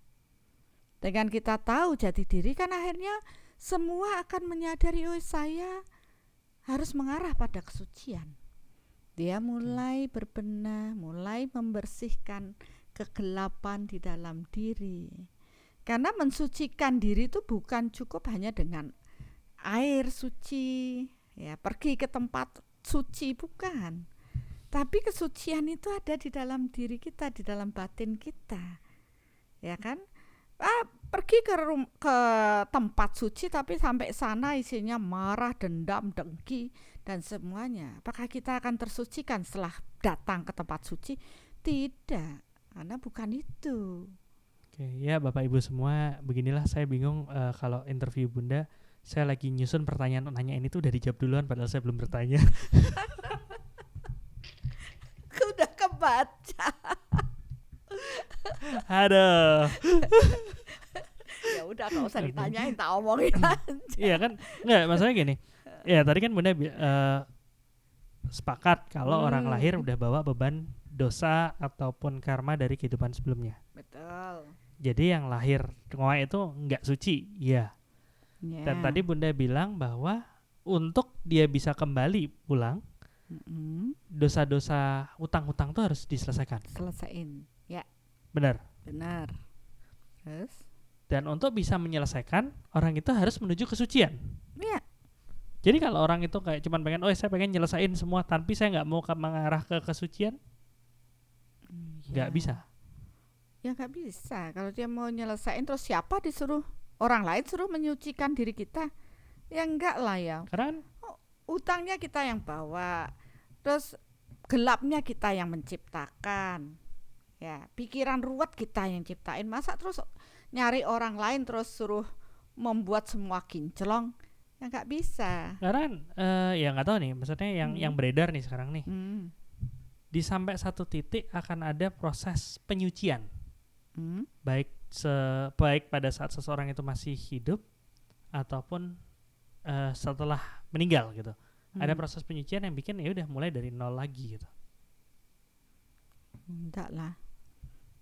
Dengan kita tahu jati diri kan akhirnya semua akan menyadari, oh saya harus mengarah pada kesucian. Dia mulai berbenah, mulai membersihkan kegelapan di dalam diri. Karena mensucikan diri itu bukan cukup hanya dengan air suci, ya pergi ke tempat suci, bukan. Tapi kesucian itu ada di dalam diri kita, di dalam batin kita, ya kan? Pergi ke tempat suci tapi sampai sana isinya marah, dendam, dengki dan semuanya. Apakah kita akan tersucikan setelah datang ke tempat suci? Tidak, karena bukan itu. Oke, ya Bapak Ibu semua, beginilah saya bingung kalau interview Bunda, saya lagi nyusun pertanyaan ini tuh udah dijawab duluan padahal saya belum bertanya. Udah kebaca. Aduh. Ya udah, nggak usah ditanyain, tak omongin aja. Iya kan, nggak, maksudnya gini. Ya tadi kan Bunda sepakat kalau orang lahir udah bawa beban dosa ataupun karma dari kehidupan sebelumnya. Betul. Jadi yang lahir ngoại itu nggak suci, ya. Dan tadi Bunda bilang bahwa untuk dia bisa kembali pulang, dosa-dosa hutang-hutang itu harus diselesaikan. Selesaiin, ya. Benar. Benar. Terus? Dan untuk bisa menyelesaikan, orang itu harus menuju kesucian. Iya. Jadi kalau orang itu kayak cuman pengen, saya pengen nyelesain semua, tapi saya nggak mau mengarah ke kesucian, nggak bisa. Ya nggak bisa. Kalau dia mau nyelesain, terus siapa disuruh orang lain suruh menyucikan diri kita? Ya enggak lah ya. Karena utangnya kita yang bawa, terus gelapnya kita yang menciptakan, ya pikiran ruwet kita yang ciptain. Masa terus nyari orang lain terus suruh membuat semua kinclong? Ya nggak bisa. Karena ya nggak tahu nih, maksudnya yang beredar nih sekarang nih, di sampai satu titik akan ada proses penyucian, baik pada saat seseorang itu masih hidup ataupun setelah meninggal gitu. Ada proses penyucian yang bikin ya udah mulai dari nol lagi gitu. Enggak lah.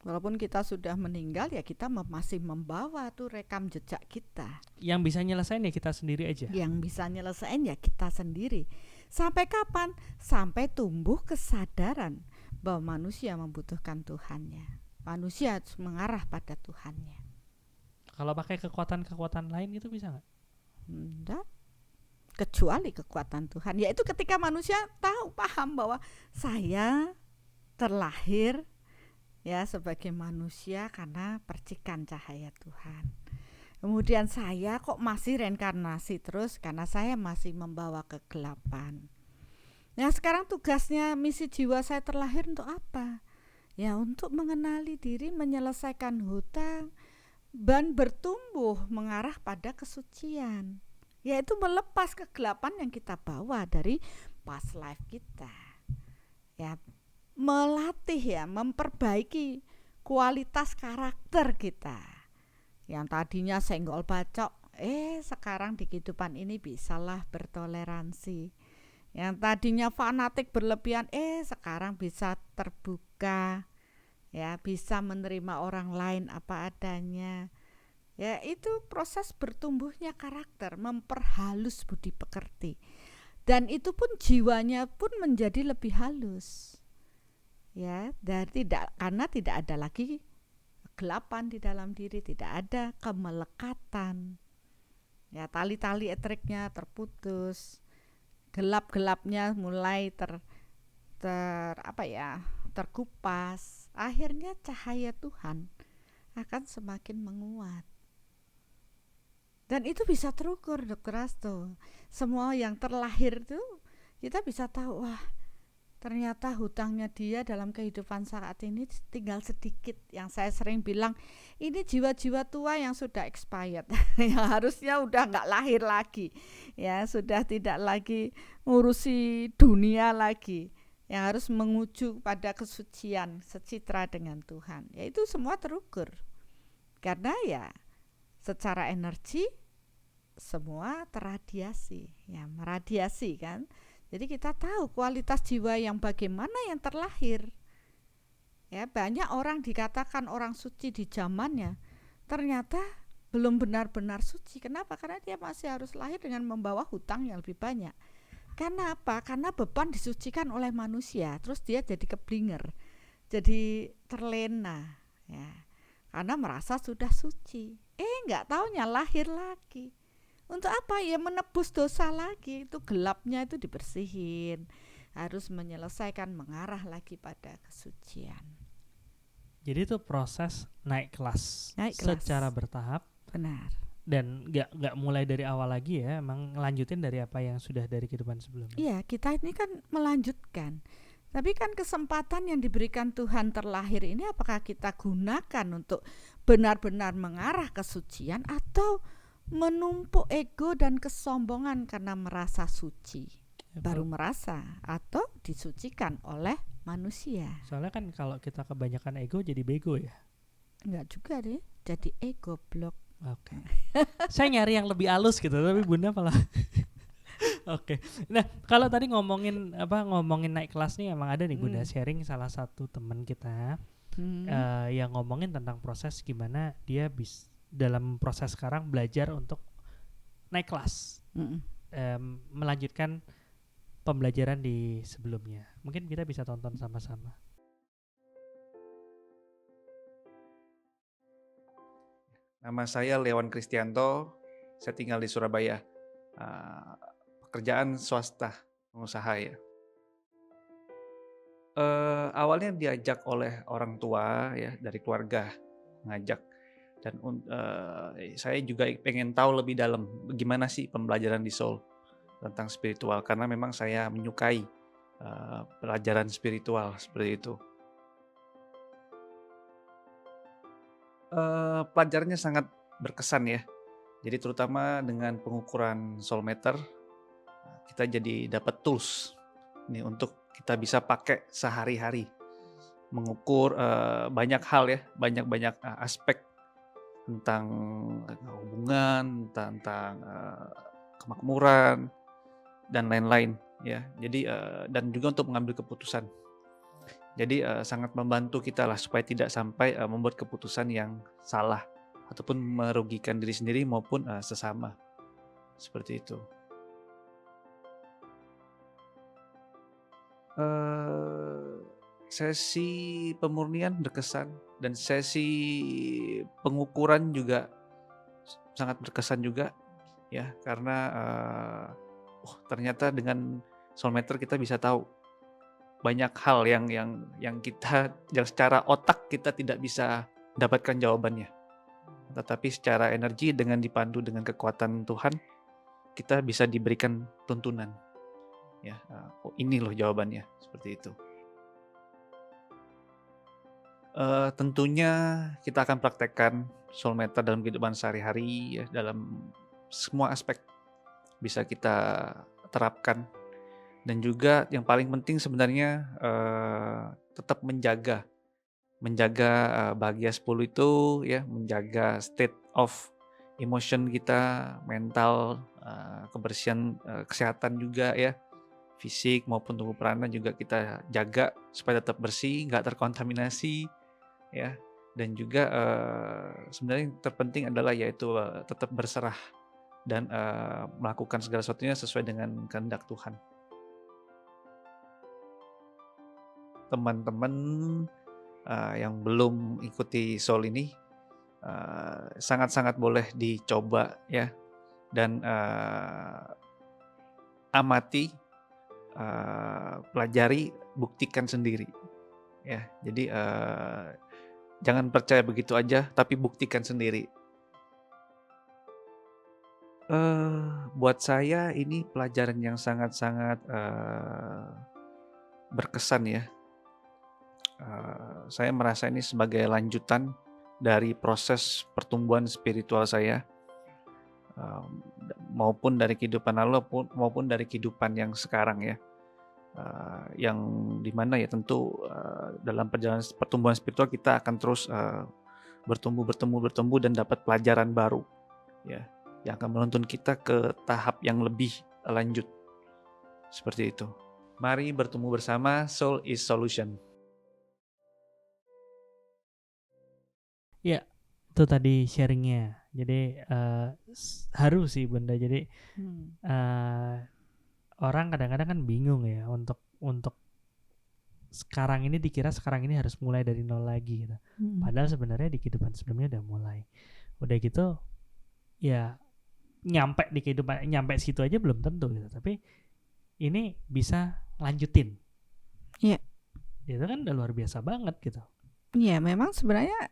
Walaupun kita sudah meninggal, ya kita masih membawa tuh rekam jejak kita. Yang bisa nyelesain ya kita sendiri aja. Yang bisa nyelesain ya kita sendiri. Sampai kapan? Sampai tumbuh kesadaran bahwa manusia membutuhkan Tuhannya. Manusia harus mengarah pada Tuhannya. Kalau pakai kekuatan-kekuatan lain itu bisa nggak? Enggak. Kecuali kekuatan Tuhan. Yaitu ketika manusia paham bahwa saya terlahir ya sebagai manusia karena percikan cahaya Tuhan. Kemudian saya kok masih reinkarnasi terus karena saya masih membawa kegelapan. Nah sekarang tugasnya, misi jiwa saya terlahir untuk apa? Ya untuk mengenali diri, menyelesaikan hutang, dan bertumbuh mengarah pada kesucian. Yaitu melepas kegelapan yang kita bawa dari past life kita. Ya melatih ya, memperbaiki kualitas karakter kita. Yang tadinya senggol bacok, sekarang di kehidupan ini bisalah bertoleransi. Yang tadinya fanatik berlebihan, sekarang bisa terbuka, ya bisa menerima orang lain apa adanya. Ya itu proses bertumbuhnya karakter, memperhalus budi pekerti. Dan itu pun jiwanya pun menjadi lebih halus. Ya, karena tidak ada lagi kegelapan di dalam diri, tidak ada kemelekat. Ya, tali-tali etriknya terputus. Gelap-gelapnya mulai terkupas. Akhirnya cahaya Tuhan akan semakin menguat. Dan itu bisa terukur, Dr. Asto. Semua yang terlahir itu kita bisa tahu, wah ternyata hutangnya dia dalam kehidupan saat ini tinggal sedikit. Yang saya sering bilang, ini jiwa-jiwa tua yang sudah expired, yang harusnya udah nggak lahir lagi, ya sudah tidak lagi ngurusi dunia lagi, yang harus menguju pada kesucian, secitra dengan Tuhan. Ya itu semua terukur, karena ya secara energi semua terradiasi, ya meradiasi kan. Jadi kita tahu kualitas jiwa yang bagaimana yang terlahir. Ya, banyak orang dikatakan orang suci di zamannya, ternyata belum benar-benar suci. Kenapa? Karena dia masih harus lahir dengan membawa hutang yang lebih banyak. Karena apa? Karena beban disucikan oleh manusia, terus dia jadi keblinger, jadi terlena, ya. Karena merasa sudah suci. Nggak taunya lahir lagi. Untuk apa? Ya menebus dosa lagi. Itu gelapnya itu dibersihin. Harus menyelesaikan, mengarah lagi pada kesucian. Jadi itu proses naik kelas, Naik kelas. secara bertahap. Benar. Dan nggak mulai dari awal lagi ya, emang ngelanjutin dari apa yang sudah dari kehidupan sebelumnya. Iya, kita ini kan melanjutkan. Tapi kan kesempatan yang diberikan Tuhan terlahir ini apakah kita gunakan untuk benar-benar mengarah kesucian atau menumpuk ego dan kesombongan karena merasa suci. Baru merasa atau disucikan oleh manusia. Soalnya kan kalau kita kebanyakan ego jadi bego ya. Enggak juga deh, jadi ego blok. Oke. Saya nyari yang lebih halus gitu, tapi Bunda malah. Oke. Nah, kalau tadi ngomongin naik kelas nih, emang ada nih Bunda sharing salah satu teman kita yang ngomongin tentang proses gimana dia dalam proses sekarang belajar untuk naik kelas, melanjutkan pembelajaran di sebelumnya. Mungkin kita bisa tonton sama-sama. Nama saya Lewan Kristianto, saya tinggal di Surabaya. Pekerjaan swasta, pengusaha ya. Awalnya diajak oleh orang tua ya, dari keluarga ngajak, dan saya juga pengen tahu lebih dalam bagaimana sih pembelajaran di Seoul tentang spiritual, karena memang saya menyukai pelajaran spiritual seperti itu. Pelajarannya sangat berkesan ya. Jadi terutama dengan pengukuran soulmeter, kita jadi dapat tools nih untuk kita bisa pakai sehari-hari, mengukur banyak hal ya, banyak aspek tentang hubungan, tentang kemakmuran dan lain-lain ya. Jadi dan juga untuk mengambil keputusan. Jadi sangat membantu kita lah supaya tidak sampai membuat keputusan yang salah ataupun merugikan diri sendiri maupun sesama. Seperti itu. Sesi pemurnian berkesan dan sesi pengukuran juga sangat berkesan juga ya, karena ternyata dengan soulmeter kita bisa tahu banyak hal yang kita yang secara otak kita tidak bisa dapatkan jawabannya, tetapi secara energi dengan dipandu dengan kekuatan Tuhan kita bisa diberikan tuntunan ya. Ini loh jawabannya, seperti itu. Tentunya kita akan praktekkan soulmeter dalam kehidupan sehari-hari ya, dalam semua aspek bisa kita terapkan. Dan juga yang paling penting sebenarnya tetap menjaga bahagia 10 itu ya, menjaga state of emotion kita, mental, kebersihan, kesehatan juga ya, fisik maupun tubuh prana juga kita jaga supaya tetap bersih, nggak terkontaminasi ya. Dan juga sebenarnya yang terpenting adalah yaitu tetap berserah dan melakukan segala sesuatunya sesuai dengan kehendak Tuhan. Teman-teman yang belum ikuti Soul ini sangat-sangat boleh dicoba ya, dan amati, pelajari, buktikan sendiri ya. Jadi jangan percaya begitu aja, tapi buktikan sendiri. Buat saya ini pelajaran yang sangat-sangat berkesan ya. Saya merasa ini sebagai lanjutan dari proses pertumbuhan spiritual saya, maupun dari kehidupan lalu maupun dari kehidupan yang sekarang ya, yang dimana ya tentu dalam perjalanan pertumbuhan spiritual kita akan terus bertumbuh dan dapat pelajaran baru ya, yang akan menuntun kita ke tahap yang lebih lanjut, seperti itu. Mari bertumbuh bersama. Soul is Solution. Ya, itu tadi sharingnya. Jadi haru sih Bunda. Jadi orang kadang-kadang kan bingung ya untuk sekarang ini dikira sekarang ini harus mulai dari nol lagi gitu. Padahal sebenarnya di kehidupan sebelumnya udah mulai. Udah gitu ya nyampe di kehidupan, nyampe situ aja belum tentu gitu. Tapi ini bisa lanjutin. Iya. Itu kan udah luar biasa banget gitu. Iya, memang sebenarnya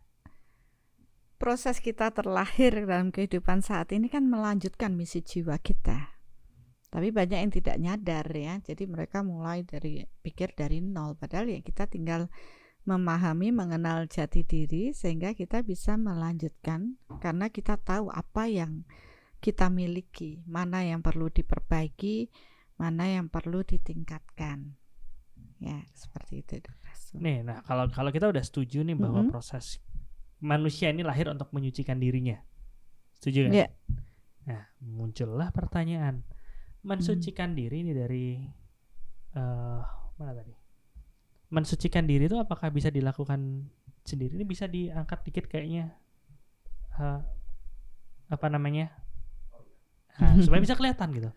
proses kita terlahir dalam kehidupan saat ini kan melanjutkan misi jiwa kita. Tapi banyak yang tidak nyadar ya. Jadi mereka mulai pikir dari nol. Padahal ya kita tinggal memahami, mengenal jati diri sehingga kita bisa melanjutkan. Karena kita tahu apa yang kita miliki, mana yang perlu diperbaiki, mana yang perlu ditingkatkan. Ya, seperti itu. Nih, nah kalau kita udah setuju nih bahwa proses manusia ini lahir untuk menyucikan dirinya. Setuju kan? Yeah. Nah, muncullah pertanyaan. Mensucikan diri ini dari mana tadi? Mensucikan diri itu apakah bisa dilakukan sendiri? Ini bisa diangkat dikit kayaknya. Apa namanya? Nah, supaya bisa kelihatan gitu.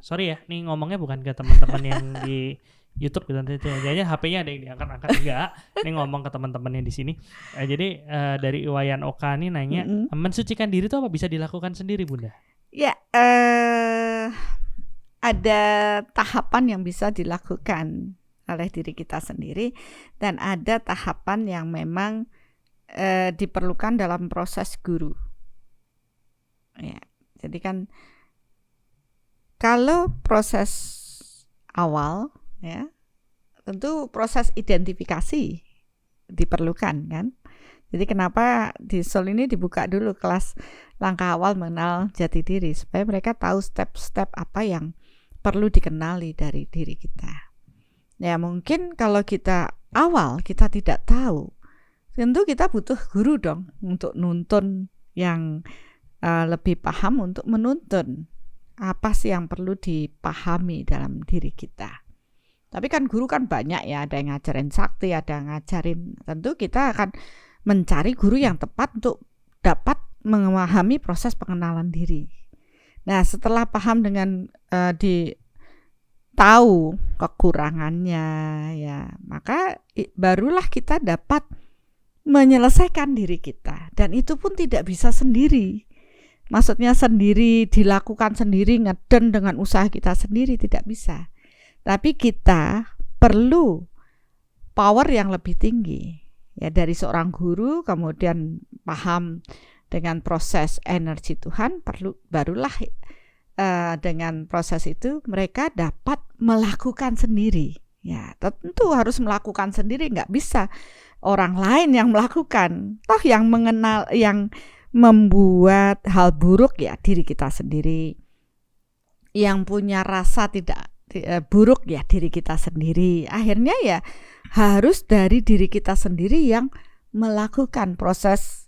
Sorry ya, nih ngomongnya bukan ke teman-teman yang di YouTube gitu. Jadi HP-nya ada yang diangkat-angkat, enggak. Ini ngomong ke teman-teman yang di sini. Jadi dari Iwayan Oka nih nanya, mensucikan diri itu apa bisa dilakukan sendiri, Bunda? Ya, ada tahapan yang bisa dilakukan oleh diri kita sendiri dan ada tahapan yang memang diperlukan dalam proses guru. Ya, jadi kan kalau proses awal ya, tentu proses identifikasi diperlukan kan. Jadi kenapa di Soul ini dibuka dulu kelas langkah awal mengenal jati diri supaya mereka tahu step-step apa yang perlu dikenali dari diri kita. Ya mungkin kalau kita awal kita tidak tahu, tentu kita butuh guru dong untuk nuntun yang lebih paham untuk menuntun apa sih yang perlu dipahami dalam diri kita. Tapi kan guru kan banyak ya, ada yang ngajarin sakti, ada yang ngajarin. Tentu kita akan mencari guru yang tepat untuk dapat memahami proses pengenalan diri. Nah, setelah paham dengan tahu kekurangannya ya, maka barulah kita dapat menyelesaikan diri kita. Dan itu pun tidak bisa sendiri. Maksudnya sendiri, dilakukan sendiri, ngeden dengan usaha kita sendiri, tidak bisa. Tapi kita perlu power yang lebih tinggi. Ya, dari seorang guru, kemudian paham dengan proses energi Tuhan, barulah dengan proses itu mereka dapat melakukan sendiri. Ya, tentu harus melakukan sendiri, nggak bisa orang lain yang melakukan. Toh yang mengenal, yang membuat hal buruk ya diri kita sendiri. Yang punya rasa tidak buruk ya diri kita sendiri. Akhirnya ya harus dari diri kita sendiri yang melakukan proses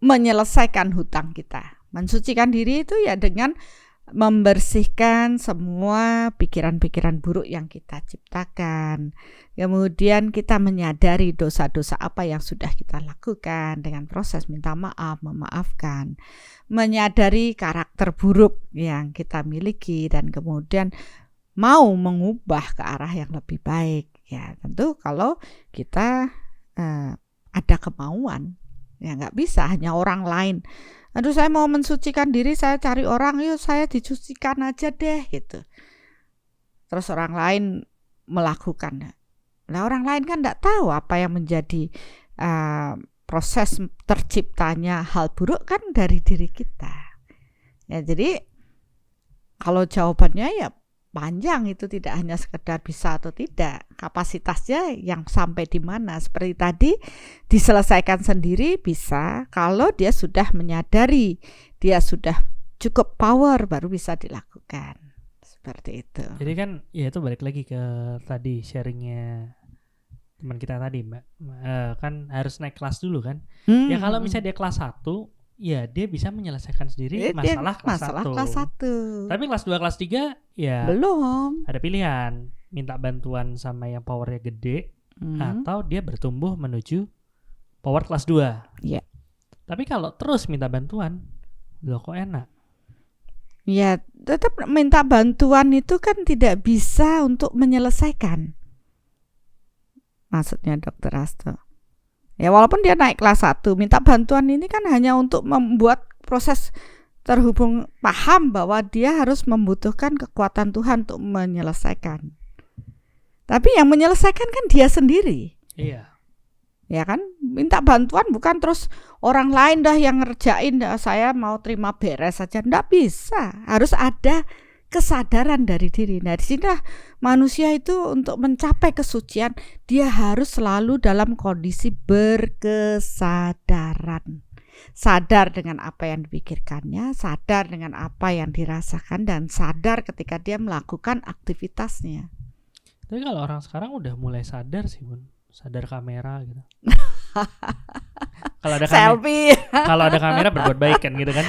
menyelesaikan hutang kita. Mensucikan diri itu ya dengan membersihkan semua pikiran-pikiran buruk yang kita ciptakan. Kemudian kita menyadari dosa-dosa apa yang sudah kita lakukan dengan proses minta maaf, memaafkan. Menyadari karakter buruk yang kita miliki dan kemudian mau mengubah ke arah yang lebih baik. Ya tentu kalau kita ada kemauan, ya nggak bisa hanya orang lain. Aduh saya mau mensucikan diri, saya cari orang, yuk saya dicucikan aja deh gitu. Terus orang lain melakukan. Nah orang lain kan nggak tahu apa yang menjadi proses terciptanya hal buruk kan dari diri kita. Ya jadi kalau jawabannya ya panjang, itu tidak hanya sekedar bisa atau tidak, kapasitasnya yang sampai di mana. Seperti tadi diselesaikan sendiri bisa kalau dia sudah menyadari, dia sudah cukup power baru bisa dilakukan. Seperti itu. Jadi kan ya itu balik lagi ke tadi sharingnya teman kita tadi Mbak, kan harus naik kelas dulu kan. Ya kalau misalnya dia kelas 1, ya dia bisa menyelesaikan sendiri masalah kelas 1. Tapi kelas 2, kelas 3 ya belum. Ada pilihan, minta bantuan sama yang powernya gede atau dia bertumbuh menuju power kelas 2. Iya. Tapi kalau terus minta bantuan, loh kok enak. Ya, tetap minta bantuan itu kan tidak bisa untuk menyelesaikan. Maksudnya Dr. Hasto. Ya walaupun dia naik kelas 1, minta bantuan ini kan hanya untuk membuat proses terhubung paham bahwa dia harus membutuhkan kekuatan Tuhan untuk menyelesaikan. Tapi yang menyelesaikan kan dia sendiri. Iya. Ya kan, minta bantuan bukan terus orang lain dah yang ngerjain, saya mau terima beres saja, ndak bisa. Harus ada kesadaran dari diri. Nah, di sini manusia itu untuk mencapai kesucian, dia harus selalu dalam kondisi berkesadaran. Sadar dengan apa yang dipikirkannya, sadar dengan apa yang dirasakan, dan sadar ketika dia melakukan aktivitasnya. Tapi kalau orang sekarang udah mulai sadar sih, Bun. Sadar kamera gitu. Kalau ada selfie. Kalau ada kamera berbuat baik kan gitu kan.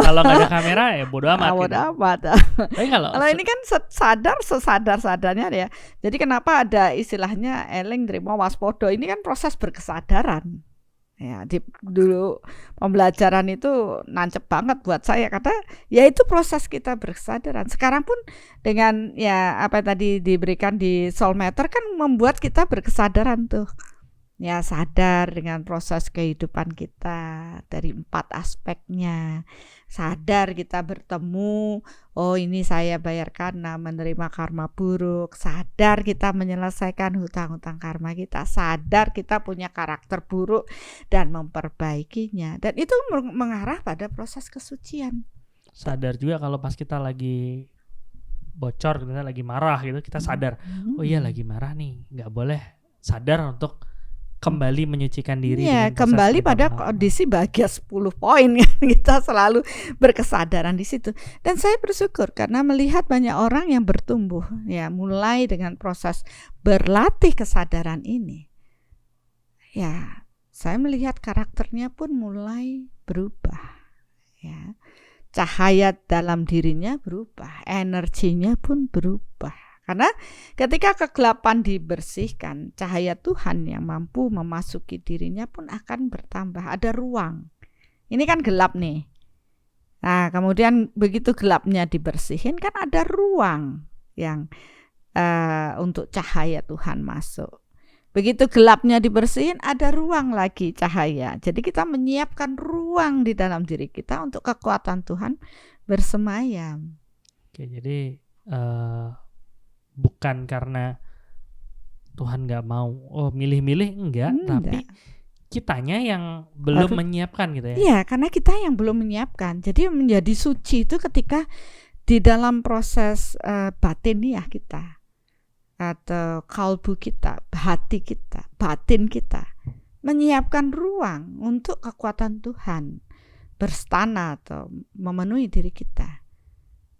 Kalau nggak ada kamera ya bodo amat. Bodo amat. Tapi kalau ini kan sadar sesadar-sadarnya ya. Jadi kenapa ada istilahnya eling trimo waspodo, ini kan proses berkesadaran. Ya, dulu pembelajaran itu nancep banget buat saya, karena ya itu proses kita berkesadaran. Sekarang pun dengan ya apa tadi diberikan di Soulmeter kan membuat kita berkesadaran tuh. Ya, sadar dengan proses kehidupan kita dari 4 aspeknya. Sadar kita bertemu, oh ini saya bayar karena menerima karma buruk. Sadar kita menyelesaikan hutang-hutang karma kita. Sadar kita punya karakter buruk dan memperbaikinya. Dan itu mengarah pada proses kesucian. Sadar juga kalau pas kita lagi bocor, kita lagi marah gitu, kita sadar, oh iya lagi marah nih, nggak boleh. Sadar untuk kembali menyucikan diri. Ya, kembali pada kondisi bahagia 10 poin. Kita selalu berkesadaran di situ. Dan saya bersyukur karena melihat banyak orang yang bertumbuh, ya, mulai dengan proses berlatih kesadaran ini. Ya, saya melihat karakternya pun mulai berubah. Ya, cahaya dalam dirinya berubah, energinya pun berubah. Karena ketika kegelapan dibersihkan, cahaya Tuhan yang mampu memasuki dirinya pun akan bertambah. Ada ruang. Ini kan gelap nih. Nah, kemudian begitu gelapnya dibersihin, kan ada ruang yang untuk cahaya Tuhan masuk. Begitu gelapnya dibersihin, ada ruang lagi cahaya. Jadi kita menyiapkan ruang di dalam diri kita untuk kekuatan Tuhan bersemayam. Oke, jadi bukan karena Tuhan nggak mau, milih-milih enggak, tapi kitanya yang belum menyiapkan gitu ya. Iya, karena kita yang belum menyiapkan. Jadi menjadi suci itu ketika di dalam proses batiniah kita atau kalbu kita, hati kita, batin kita, menyiapkan ruang untuk kekuatan Tuhan berstana atau memenuhi diri kita.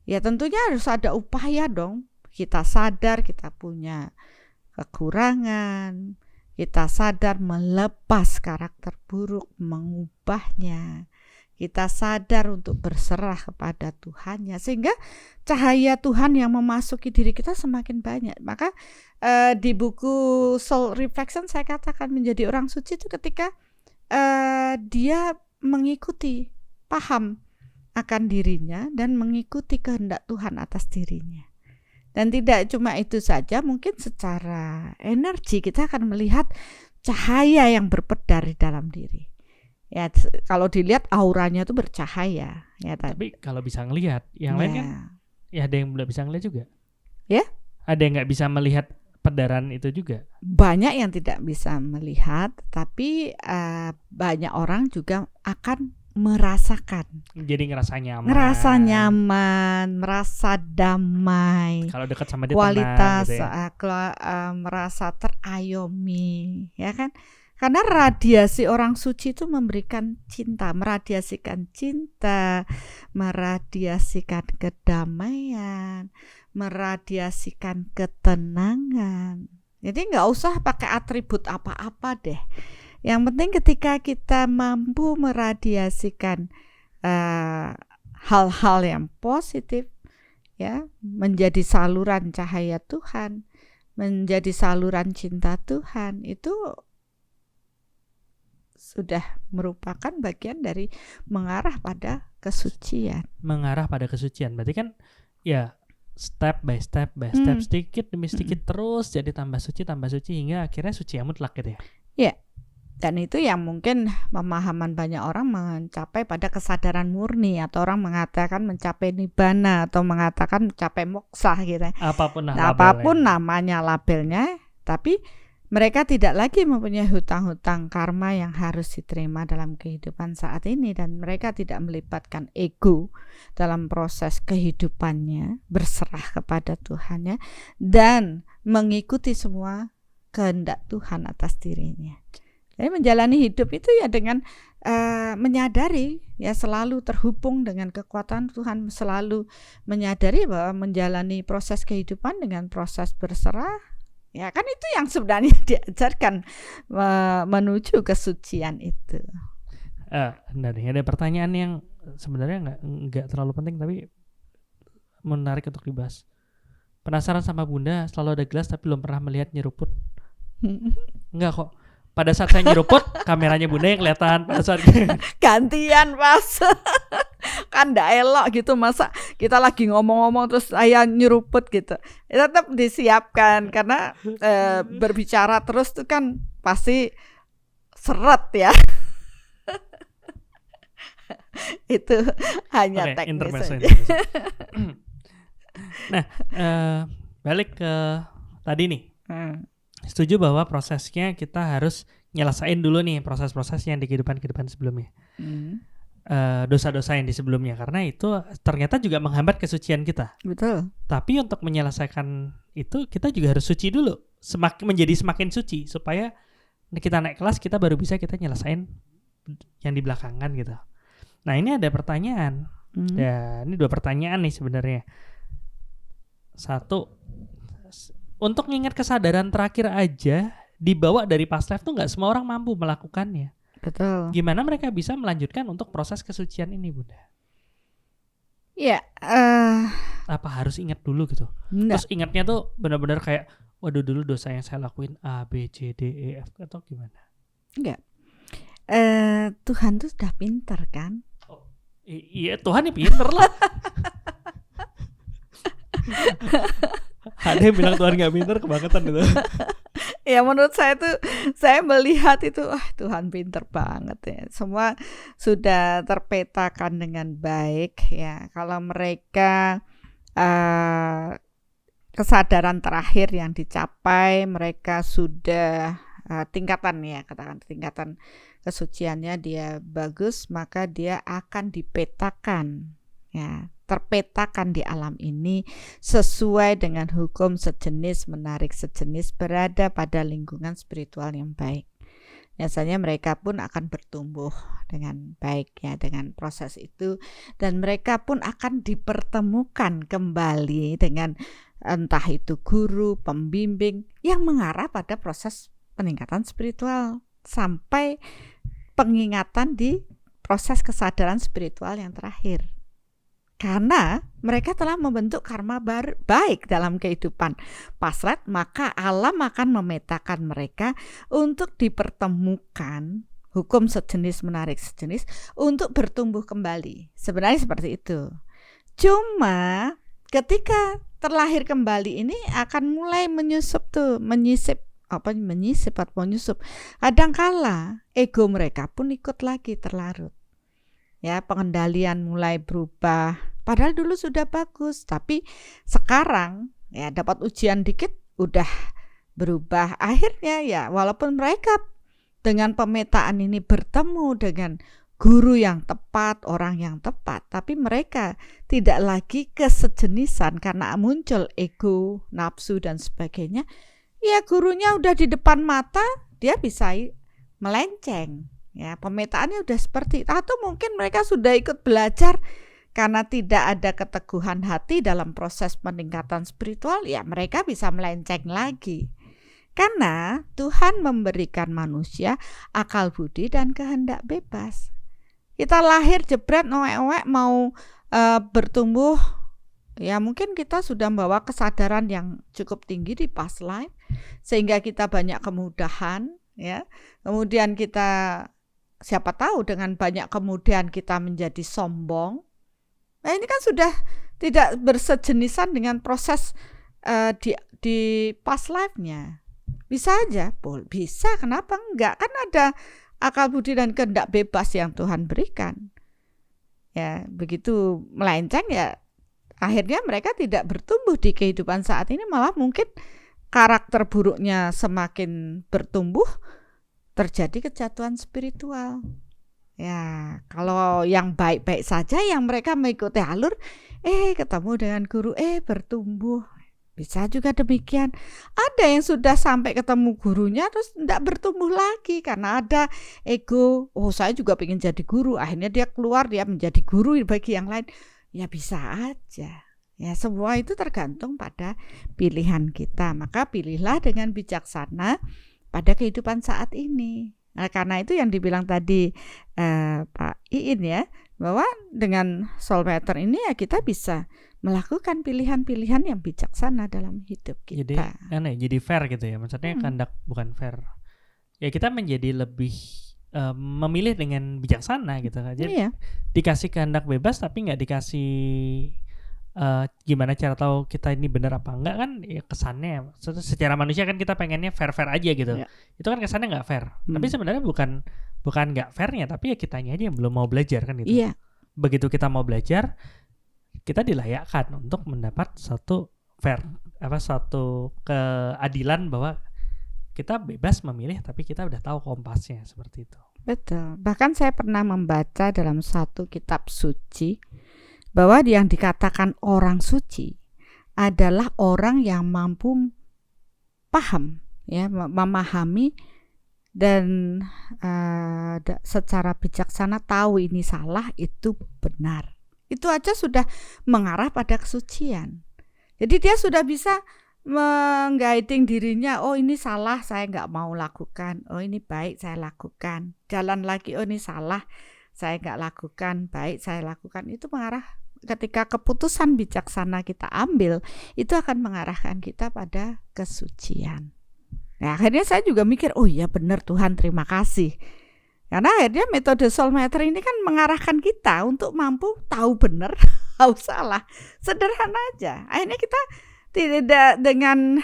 Ya tentunya harus ada upaya dong. Kita sadar kita punya kekurangan, kita sadar melepas karakter buruk, mengubahnya. Kita sadar untuk berserah kepada Tuhannya, sehingga cahaya Tuhan yang memasuki diri kita semakin banyak. Maka di buku Soul Reflection saya katakan menjadi orang suci itu ketika dia mengikuti, paham akan dirinya dan mengikuti kehendak Tuhan atas dirinya. Dan tidak cuma itu saja, mungkin secara energi kita akan melihat cahaya yang berpedar di dalam diri. Ya, kalau dilihat auranya itu bercahaya. Ya, tapi kalau bisa ngelihat, yang lain kan, ya ada yang nggak bisa ngelihat juga. Ya? Ada yang nggak bisa melihat pedaran itu juga. Banyak yang tidak bisa melihat, tapi banyak orang juga akan merasakan. Jadi ngerasa nyaman, merasa damai. Kalau dekat sama dia kualitas tenang, gitu ya. Merasa terayomi, ya kan? Karena radiasi orang suci itu memberikan cinta, meradiasikan cinta, meradiasikan kedamaian, meradiasikan ketenangan. Jadi nggak usah pakai atribut apa-apa deh. Yang penting ketika kita mampu meradiasikan hal-hal yang positif, ya, menjadi saluran cahaya Tuhan, menjadi saluran cinta Tuhan, itu sudah merupakan bagian dari mengarah pada kesucian. Mengarah pada kesucian. Berarti kan ya step by step sedikit demi sedikit terus jadi tambah suci hingga akhirnya suci yang mutlak gitu ya. Ya. Dan itu yang mungkin pemahaman banyak orang mencapai pada kesadaran murni, atau orang mengatakan mencapai nibbana atau mengatakan mencapai moksa gitu. Apapun namanya labelnya, tapi mereka tidak lagi mempunyai hutang-hutang karma yang harus diterima dalam kehidupan saat ini, dan mereka tidak melibatkan ego dalam proses kehidupannya, berserah kepada Tuhannya dan mengikuti semua kehendak Tuhan atas dirinya. Jadi menjalani hidup itu ya dengan menyadari, ya selalu terhubung dengan kekuatan Tuhan, selalu menyadari bahwa menjalani proses kehidupan dengan proses berserah, ya kan itu yang sebenarnya diajarkan menuju kesucian itu. Ada pertanyaan yang sebenarnya nggak terlalu penting tapi menarik untuk dibahas. Penasaran sama Bunda, selalu ada gelas tapi belum pernah melihat nyeruput. Enggak kok. Pada saat saya nyeruput, kameranya Bunda yang kelihatan. Pada saat gantian pas kan ndak elok gitu, masa kita lagi ngomong-ngomong terus saya nyeruput gitu. Tetap disiapkan karena berbicara terus tuh kan pasti seret ya. Itu hanya teknis saja. Nah, balik ke tadi nih. Setuju bahwa prosesnya kita harus nyelesain dulu nih proses-proses yang di kehidupan sebelumnya. Dosa-dosa yang di sebelumnya, karena itu ternyata juga menghambat kesucian kita. Betul. Tapi untuk menyelesaikan itu kita juga harus suci dulu, menjadi semakin suci supaya kita naik kelas kita baru bisa kita nyelesain yang di belakangan gitu. Nah, ini ada pertanyaan. Ya, ini 2 pertanyaan nih sebenarnya. 1, untuk mengingat kesadaran terakhir aja dibawa dari past life tuh nggak semua orang mampu melakukannya. Betul. Gimana mereka bisa melanjutkan untuk proses kesucian ini, Bunda? Ya. Apa harus ingat dulu gitu? Enggak. Terus ingatnya tuh benar-benar kayak, waduh dulu dosa yang saya lakuin A, B, C, D, E, F atau gimana? Enggak. Tuhan tuh sudah pintar kan? Oh, iya Tuhan ya pintar lah. Ada yang bilang Tuhan gak pintar, kebangetan itu. Ya menurut saya tuh, saya melihat itu Tuhan pintar banget ya. Semua sudah terpetakan dengan baik ya. Kalau mereka kesadaran terakhir yang dicapai, mereka sudah tingkatan ya, katakan tingkatan kesuciannya dia bagus, maka dia akan dipetakan ya, terpetakan di alam ini sesuai dengan hukum sejenis menarik sejenis, berada pada lingkungan spiritual yang baik. Biasanya mereka pun akan bertumbuh dengan baik ya dengan proses itu, dan mereka pun akan dipertemukan kembali dengan entah itu guru, pembimbing yang mengarah pada proses peningkatan spiritual sampai pengingatan di proses kesadaran spiritual yang terakhir. Karena mereka telah membentuk karma baik dalam kehidupan pasrat, maka alam akan memetakan mereka untuk dipertemukan hukum sejenis menarik sejenis untuk bertumbuh kembali. Sebenarnya seperti itu. Cuma ketika terlahir kembali ini akan mulai menyusup. Kadangkala ego mereka pun ikut lagi terlarut. Ya, pengendalian mulai berubah. Padahal dulu sudah bagus, tapi sekarang ya dapat ujian dikit udah berubah. Akhirnya ya walaupun mereka dengan pemetaan ini bertemu dengan guru yang tepat, orang yang tepat, tapi mereka tidak lagi kesejenisan karena muncul ego, nafsu dan sebagainya. Ya gurunya udah di depan mata, dia bisa melenceng. Ya, pemetaannya udah seperti itu. Atau mungkin mereka sudah ikut belajar karena tidak ada keteguhan hati dalam proses peningkatan spiritual, ya mereka bisa melenceng lagi. Karena Tuhan memberikan manusia akal budi dan kehendak bebas. Kita lahir jebret noek-noek mau bertumbuh, ya mungkin kita sudah membawa kesadaran yang cukup tinggi di past life sehingga kita banyak kemudahan ya. Kemudian kita siapa tahu dengan banyak kemudian kita menjadi sombong. Nah, ini kan sudah tidak bersejenisan dengan proses di past life-nya. Bisa aja, bisa, kenapa enggak? Kan ada akal budi dan kehendak bebas yang Tuhan berikan. Ya, begitu melenceng ya akhirnya mereka tidak bertumbuh di kehidupan saat ini, malah mungkin karakter buruknya semakin bertumbuh, terjadi kejatuhan spiritual. Ya, kalau yang baik-baik saja yang mereka mengikuti alur, ketemu dengan guru, bertumbuh. Bisa juga demikian. Ada yang sudah sampai ketemu gurunya terus tidak bertumbuh lagi karena ada ego. Oh, saya juga pengen jadi guru. Akhirnya dia keluar, dia menjadi guru bagi yang lain. Ya bisa aja. Ya, semua itu tergantung pada pilihan kita. Maka pilihlah dengan bijaksana pada kehidupan saat ini. Nah, karena itu yang dibilang tadi Pak Iin ya, bahwa dengan soul meter ini ya kita bisa melakukan pilihan-pilihan yang bijaksana dalam hidup kita. Jadi fair gitu ya. Maksudnya kehendak bukan fair. Ya kita menjadi lebih memilih dengan bijaksana gitu kan. Jadi dikasih kehendak bebas tapi nggak dikasih gimana cara tahu kita ini benar apa enggak kan, ya kesannya secara manusia kan kita pengennya fair-fair aja gitu. Itu kan kesannya nggak fair. Tapi sebenarnya bukan nggak fairnya, tapi ya kitanya aja yang belum mau belajar kan gitu. Begitu kita mau belajar, kita dilayakkan untuk mendapat satu keadilan bahwa kita bebas memilih, tapi kita udah tahu kompasnya seperti itu. Betul. Bahkan saya pernah membaca dalam satu kitab suci bahwa yang dikatakan orang suci adalah orang yang mampu paham, ya, memahami dan secara bijaksana tahu ini salah, itu benar. Itu aja sudah mengarah pada kesucian. Jadi dia sudah bisa mengguiding dirinya, oh ini salah saya nggak mau lakukan, oh ini baik saya lakukan, jalan lagi, oh ini salah saya nggak lakukan, baik saya lakukan. Itu mengarah, ketika keputusan bijaksana kita ambil, itu akan mengarahkan kita pada kesucian. Nah, akhirnya saya juga mikir, oh iya benar Tuhan, terima kasih. Karena akhirnya metode soul meter ini kan mengarahkan kita untuk mampu tahu benar, tahu salah. Sederhana aja. Akhirnya kita tidak dengan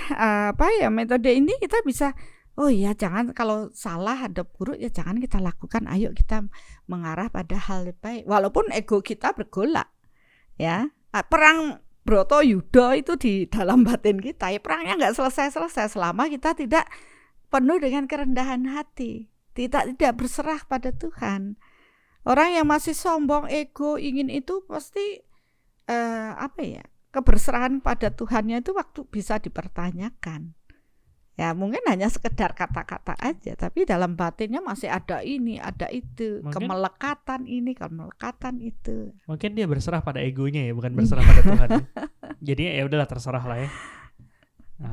metode ini kita bisa, oh iya jangan, kalau salah ada buruk ya jangan kita lakukan, ayo kita mengarah pada hal yang baik. Walaupun ego kita bergolak, ya, perang Broto Yudo itu di dalam batin kita, ya perangnya nggak selesai selama kita tidak penuh dengan kerendahan hati, tidak berserah pada Tuhan. Orang yang masih sombong, ego, ingin itu pasti keberserahan pada Tuhannya itu waktu bisa dipertanyakan. Ya mungkin hanya sekedar kata-kata aja, tapi dalam batinnya masih ada ini, ada itu, kemelekatan ini, kemelekatan itu. Mungkin dia berserah pada egonya ya, bukan berserah pada Tuhan. Jadi ya udahlah, terserah lah ya.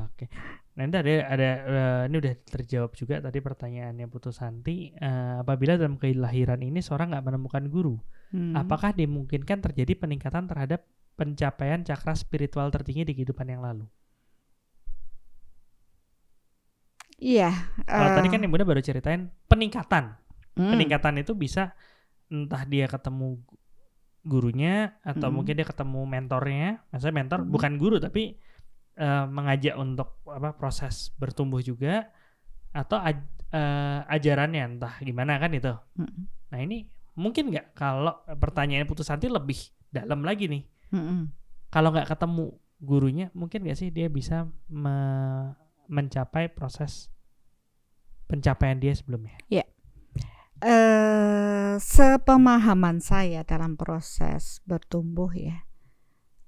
Oke. Nah, ada ini udah terjawab juga tadi pertanyaannya Putu Santi. Apabila dalam kelahiran ini seorang nggak menemukan guru, apakah dimungkinkan terjadi peningkatan terhadap pencapaian cakra spiritual tertinggi di kehidupan yang lalu? Iya. Kalau tadi kan yang Bunda baru ceritain peningkatan. Peningkatan itu bisa entah dia ketemu gurunya atau mungkin dia ketemu mentornya. Maksudnya mentor bukan guru tapi mengajak untuk proses bertumbuh juga, atau ajarannya entah gimana kan itu. Nah ini mungkin nggak, kalau pertanyaan Putu Santi lebih dalam lagi nih. Kalau nggak ketemu gurunya, mungkin nggak sih dia bisa mencapai proses pencapaian dia sebelumnya? Ya, sepemahaman saya dalam proses bertumbuh ya,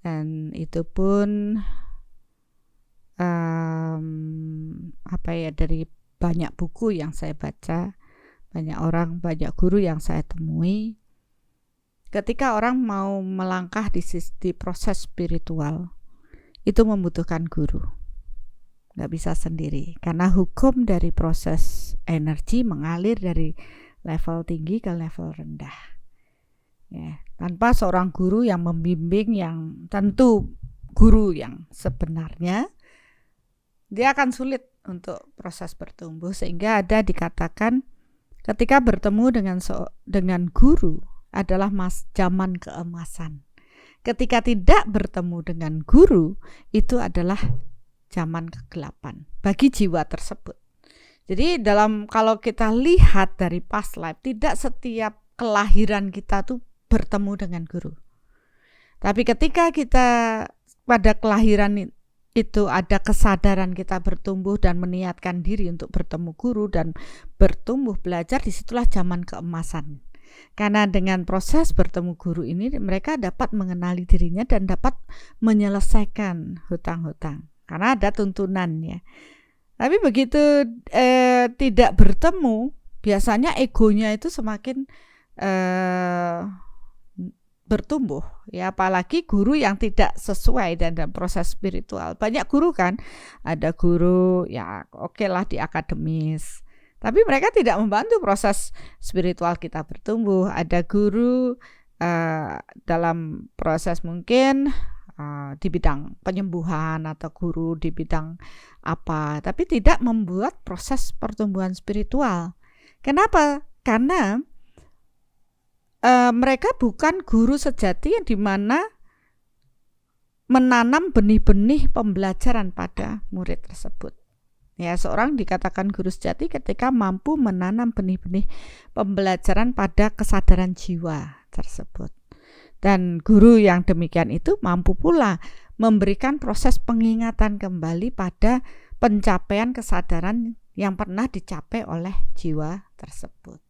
dan itu pun dari banyak buku yang saya baca, banyak orang, banyak guru yang saya temui. Ketika orang mau melangkah di proses spiritual, itu membutuhkan guru. Nggak bisa sendiri, karena hukum dari proses energi mengalir dari level tinggi ke level rendah. Ya, tanpa seorang guru yang membimbing, yang tentu guru yang sebenarnya, dia akan sulit untuk proses bertumbuh. Sehingga ada dikatakan ketika bertemu dengan guru adalah zaman keemasan. Ketika tidak bertemu dengan guru, itu adalah zaman kegelapan bagi jiwa tersebut. Jadi kalau kita lihat dari past life, tidak setiap kelahiran kita tuh bertemu dengan guru. Tapi ketika kita pada kelahiran itu ada kesadaran kita bertumbuh dan meniatkan diri untuk bertemu guru dan bertumbuh belajar, disitulah zaman keemasan. Karena dengan proses bertemu guru ini mereka dapat mengenali dirinya dan dapat menyelesaikan hutang-hutang. Karena ada tuntunannya. Tapi begitu tidak bertemu, biasanya egonya itu semakin bertumbuh. Ya, apalagi guru yang tidak sesuai dalam proses spiritual. Banyak guru kan, ada guru ya oke lah di akademis. Tapi mereka tidak membantu proses spiritual kita bertumbuh. Ada guru dalam proses mungkin di bidang penyembuhan atau guru di bidang apa, tapi tidak membuat proses pertumbuhan spiritual. Kenapa? Karena mereka bukan guru sejati yang dimana menanam benih-benih pembelajaran pada murid tersebut. Ya, seorang dikatakan guru sejati ketika mampu menanam benih-benih pembelajaran pada kesadaran jiwa tersebut. Dan guru yang demikian itu mampu pula memberikan proses pengingatan kembali pada pencapaian kesadaran yang pernah dicapai oleh jiwa tersebut.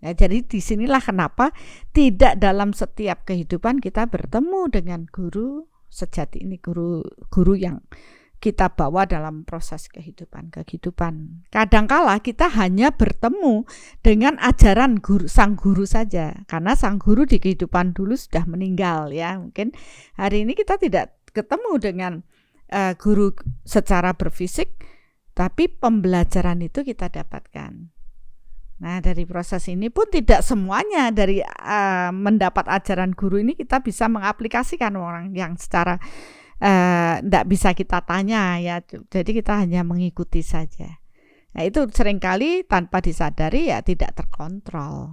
Ya, jadi disinilah kenapa tidak dalam setiap kehidupan kita bertemu dengan guru sejati ini, guru yang kita bawa dalam proses kehidupan. Kadangkala kita hanya bertemu dengan ajaran sang guru saja, karena sang guru di kehidupan dulu sudah meninggal ya. Mungkin hari ini kita tidak ketemu dengan guru secara berfisik, tapi pembelajaran itu kita dapatkan. Nah, dari proses ini pun tidak semuanya dari mendapat ajaran guru ini kita bisa mengaplikasikan orang yang secara tidak bisa kita tanya ya, jadi kita hanya mengikuti saja. Nah, itu seringkali tanpa disadari ya tidak terkontrol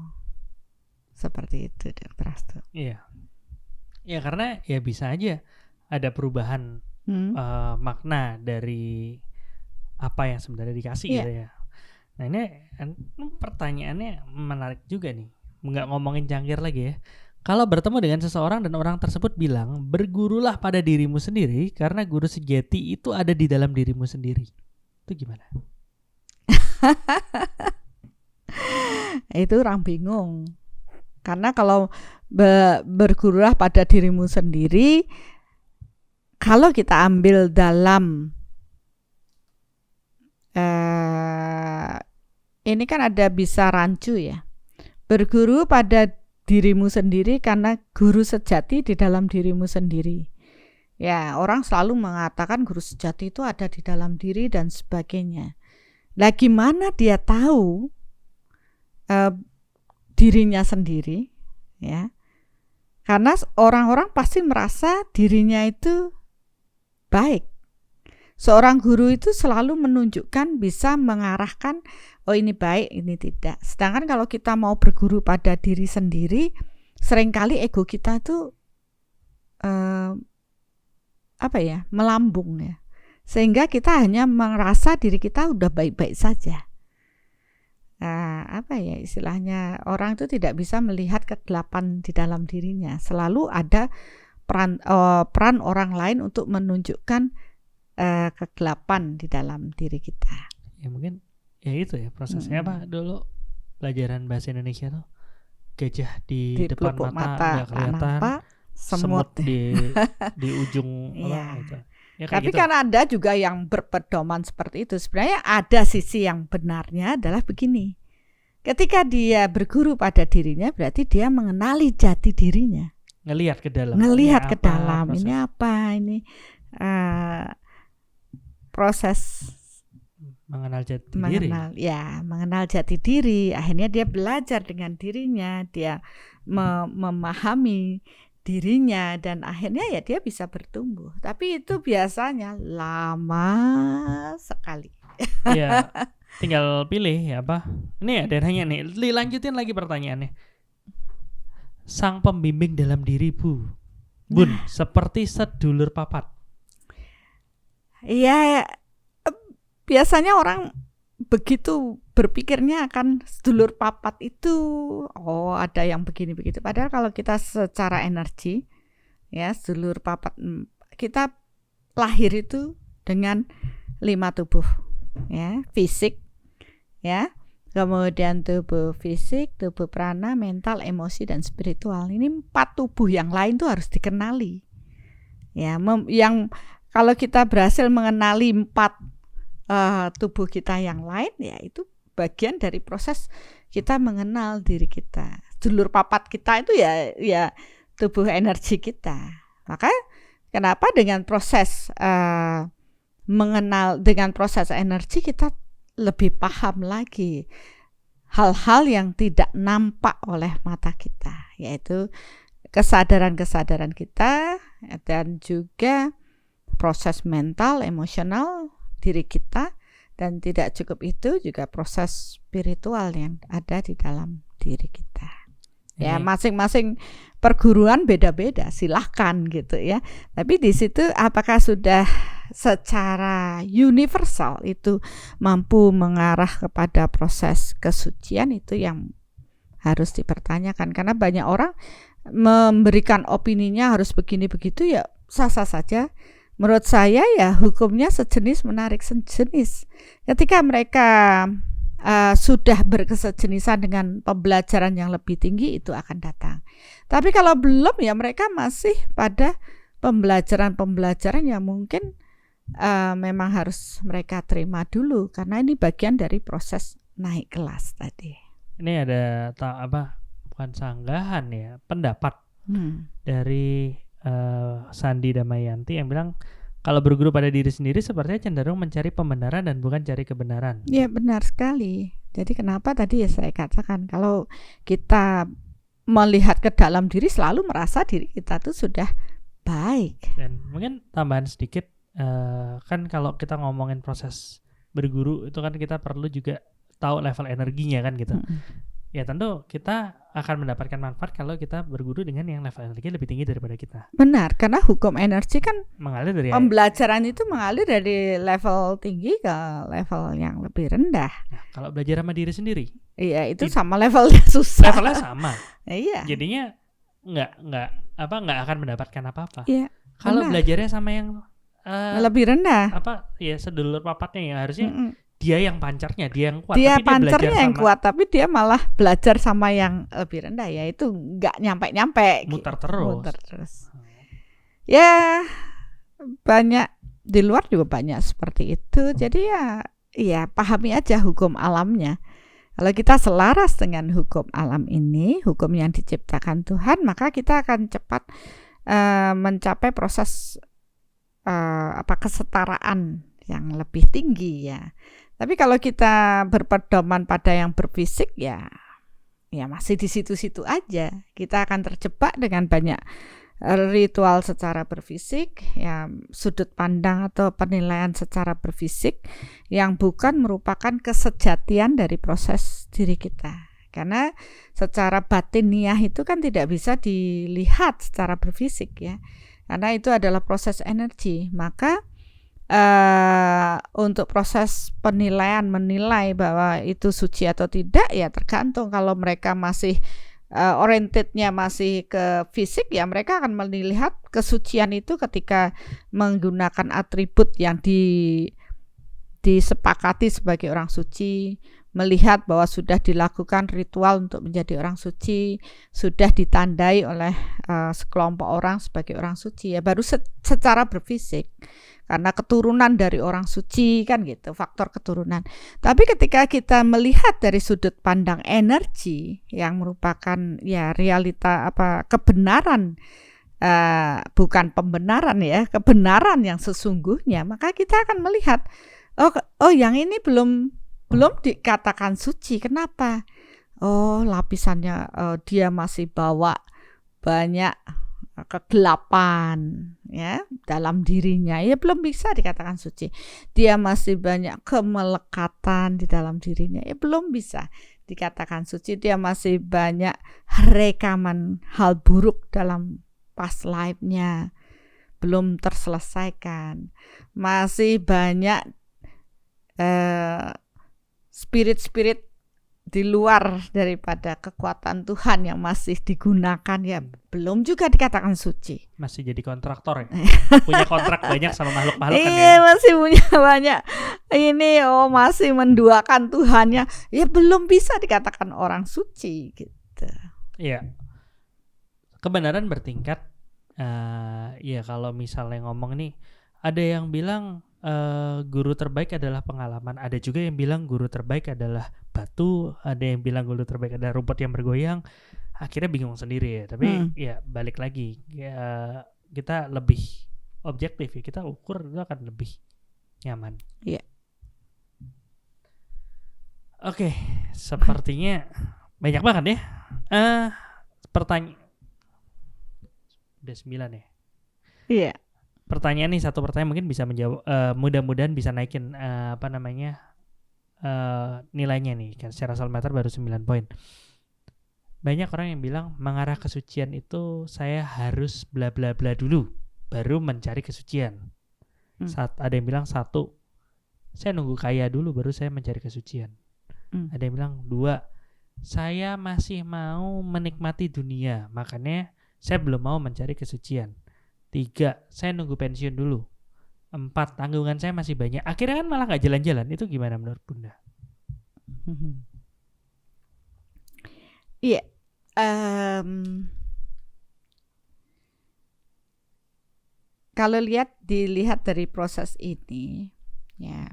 seperti itu, Dr. Astu. Iya, ya karena ya bisa aja ada perubahan makna dari apa yang sebenarnya dikasih gitu ya. Nah, ini pertanyaannya menarik juga nih, nggak ngomongin cangkir lagi ya. Kalau bertemu dengan seseorang dan orang tersebut bilang, bergurulah pada dirimu sendiri karena guru sejati itu ada di dalam dirimu sendiri. Itu gimana? Itu orang bingung. Karena kalau bergurulah pada dirimu sendiri, kalau kita ambil dalam ini kan ada bisa rancu ya. Berguru pada dirimu sendiri karena guru sejati di dalam dirimu sendiri. Ya, orang selalu mengatakan guru sejati itu ada di dalam diri dan sebagainya. Lah gimana dia tahu dirinya sendiri? Ya, karena orang-orang pasti merasa dirinya itu baik. Seorang guru itu selalu menunjukkan, bisa mengarahkan, oh ini baik, ini tidak. Sedangkan kalau kita mau berguru pada diri sendiri, seringkali ego kita itu melambung ya. Sehingga kita hanya merasa diri kita udah baik-baik saja. Istilahnya orang itu tidak bisa melihat kegelapan di dalam dirinya. Selalu ada peran orang lain untuk menunjukkan kegelapan di dalam diri kita. Ya mungkin ya itu ya prosesnya apa dulu pelajaran bahasa Indonesia tuh gajah di depan mata nggak kelihatan, semut di ujung gitu. Ya, tapi gitu. kan ada juga yang berpedoman seperti itu. Sebenarnya ada sisi yang benarnya adalah begini. Ketika dia berguru pada dirinya, berarti dia mengenali jati dirinya. Ngelihat ke dalam. Ini apa? Ini proses mengenal jati diri. Mengenal jati diri. Akhirnya dia belajar dengan dirinya, dia memahami dirinya, dan akhirnya ya dia bisa bertumbuh. Tapi itu biasanya lama sekali. Ya, Tinggal pilih ya apa. Ini ada nanya nih, lanjutin lagi pertanyaannya. Sang pembimbing dalam diri Bun, seperti sedulur papat. Iya, biasanya orang begitu berpikirnya akan sedulur papat itu, oh ada yang begini begitu. Padahal kalau kita secara energi, ya sedulur papat, kita lahir itu dengan 5 tubuh, ya fisik, ya. Kemudian tubuh fisik, tubuh prana, mental, emosi, dan spiritual. Ini 4 tubuh yang lain tuh harus dikenali. Ya, yang kalau kita berhasil mengenali 4 tubuh kita yang lain, ya itu bagian dari proses kita mengenal diri kita. Sedulur papat kita itu ya tubuh energi kita. Maka kenapa dengan proses mengenal, dengan proses energi kita lebih paham lagi hal-hal yang tidak nampak oleh mata kita, yaitu kesadaran-kesadaran kita dan juga proses mental, emosional diri kita, dan tidak cukup itu juga proses spiritual yang ada di dalam diri kita. Ya, masing-masing perguruan beda-beda, silahkan gitu ya. Tapi di situ apakah sudah secara universal itu mampu mengarah kepada proses kesucian, itu yang harus dipertanyakan. Karena banyak orang memberikan opininya harus begini begitu, ya sah-sah saja. Menurut saya ya hukumnya sejenis menarik sejenis. Ketika mereka sudah berkesejenisan dengan pembelajaran yang lebih tinggi, itu akan datang. Tapi kalau belum, ya mereka masih pada pembelajaran yang mungkin memang harus mereka terima dulu, karena ini bagian dari proses naik kelas tadi. Ini ada bukan sanggahan ya, pendapat dari Sandi Damayanti yang bilang kalau berguru pada diri sendiri sepertinya cenderung mencari pembenaran dan bukan cari kebenaran. Ya, benar sekali. Jadi kenapa tadi ya saya katakan, kalau kita melihat ke dalam diri selalu merasa diri kita tuh sudah baik. Dan mungkin tambahan sedikit, kan kalau kita ngomongin proses berguru itu kan kita perlu juga tahu level energinya kan gitu. Ya tentu kita akan mendapatkan manfaat kalau kita berguru dengan yang level energi lebih tinggi daripada kita. Benar, karena hukum energi kan mengalir dari pembelajaran itu mengalir dari level tinggi ke level yang lebih rendah. Nah, kalau belajar sama diri sendiri, iya itu sama levelnya susah. Levelnya sama. Iya. Jadinya nggak akan mendapatkan apa-apa. Iya. Kalau belajarnya sama yang lebih rendah, ya sedulur papatnya ya harusnya. Dia yang pancarnya, dia yang kuat. Dia tapi pancarnya yang kuat, tapi dia malah belajar sama yang lebih rendah, ya itu nggak nyampe-nyampe. Muter terus. Ya banyak di luar juga banyak seperti itu. Jadi ya pahami aja hukum alamnya. Kalau kita selaras dengan hukum alam ini, hukum yang diciptakan Tuhan, maka kita akan cepat mencapai proses kesetaraan yang lebih tinggi ya. Tapi kalau kita berpedoman pada yang berfisik, ya masih di situ-situ aja. Kita akan terjebak dengan banyak ritual secara berfisik, ya sudut pandang atau penilaian secara berfisik yang bukan merupakan kesejatian dari proses diri kita. Karena secara batiniah itu kan tidak bisa dilihat secara berfisik ya. Karena itu adalah proses energi. Maka untuk proses penilaian, menilai bahwa itu suci atau tidak, ya tergantung. Kalau mereka masih orientednya masih ke fisik, ya mereka akan melihat kesucian itu ketika menggunakan atribut yang disepakati sebagai orang suci, melihat bahwa sudah dilakukan ritual untuk menjadi orang suci, sudah ditandai oleh sekelompok orang sebagai orang suci, ya baru secara berfisik. Karena keturunan dari orang suci kan gitu, faktor keturunan. Tapi ketika kita melihat dari sudut pandang energi yang merupakan ya realita kebenaran, bukan pembenaran ya, kebenaran yang sesungguhnya, maka kita akan melihat oh yang ini belum dikatakan suci. Kenapa? Oh lapisannya dia masih bawa banyak kegelapan ya dalam dirinya, ya belum bisa dikatakan suci. Dia masih banyak kemelekatan di dalam dirinya, ya belum bisa dikatakan suci. Dia masih banyak rekaman hal buruk dalam past life-nya, belum terselesaikan. Masih banyak spirit-spirit di luar daripada kekuatan Tuhan yang masih digunakan, ya belum juga dikatakan suci. Masih jadi kontraktor ya. Punya kontrak banyak sama makhluk-makhluk kan Iya, ya. masih punya banyak. Ini masih menduakan Tuhannya, ya belum bisa dikatakan orang suci gitu. Iya. Kebenaran bertingkat. Ya kalau misalnya ngomong nih, ada yang bilang guru terbaik adalah pengalaman. Ada juga yang bilang guru terbaik adalah batu. Ada yang bilang guru terbaik adalah rumput yang bergoyang. Akhirnya bingung sendiri ya. Tapi ya balik lagi, ya, kita lebih objektif ya. Kita ukur itu akan lebih nyaman. Iya. Oke, sepertinya banyak banget ya. Pertanyaan udah 9 ya. Iya. Pertanyaan nih, satu pertanyaan mungkin bisa menjawab, mudah-mudahan bisa naikin nilainya nih. Kan secara Soulmeter baru 9 poin. Banyak orang yang bilang mengarah kesucian itu saya harus bla bla bla dulu baru mencari kesucian. Ada yang bilang 1, saya nunggu kaya dulu baru saya mencari kesucian. Ada yang bilang 2, saya masih mau menikmati dunia, makanya saya belum mau mencari kesucian. 3, saya nunggu pensiun dulu. 4, tanggungan saya masih banyak. Akhirnya kan malah gak jalan-jalan. Itu gimana menurut Bunda? Iya. Kalau dilihat dari proses ini, ya,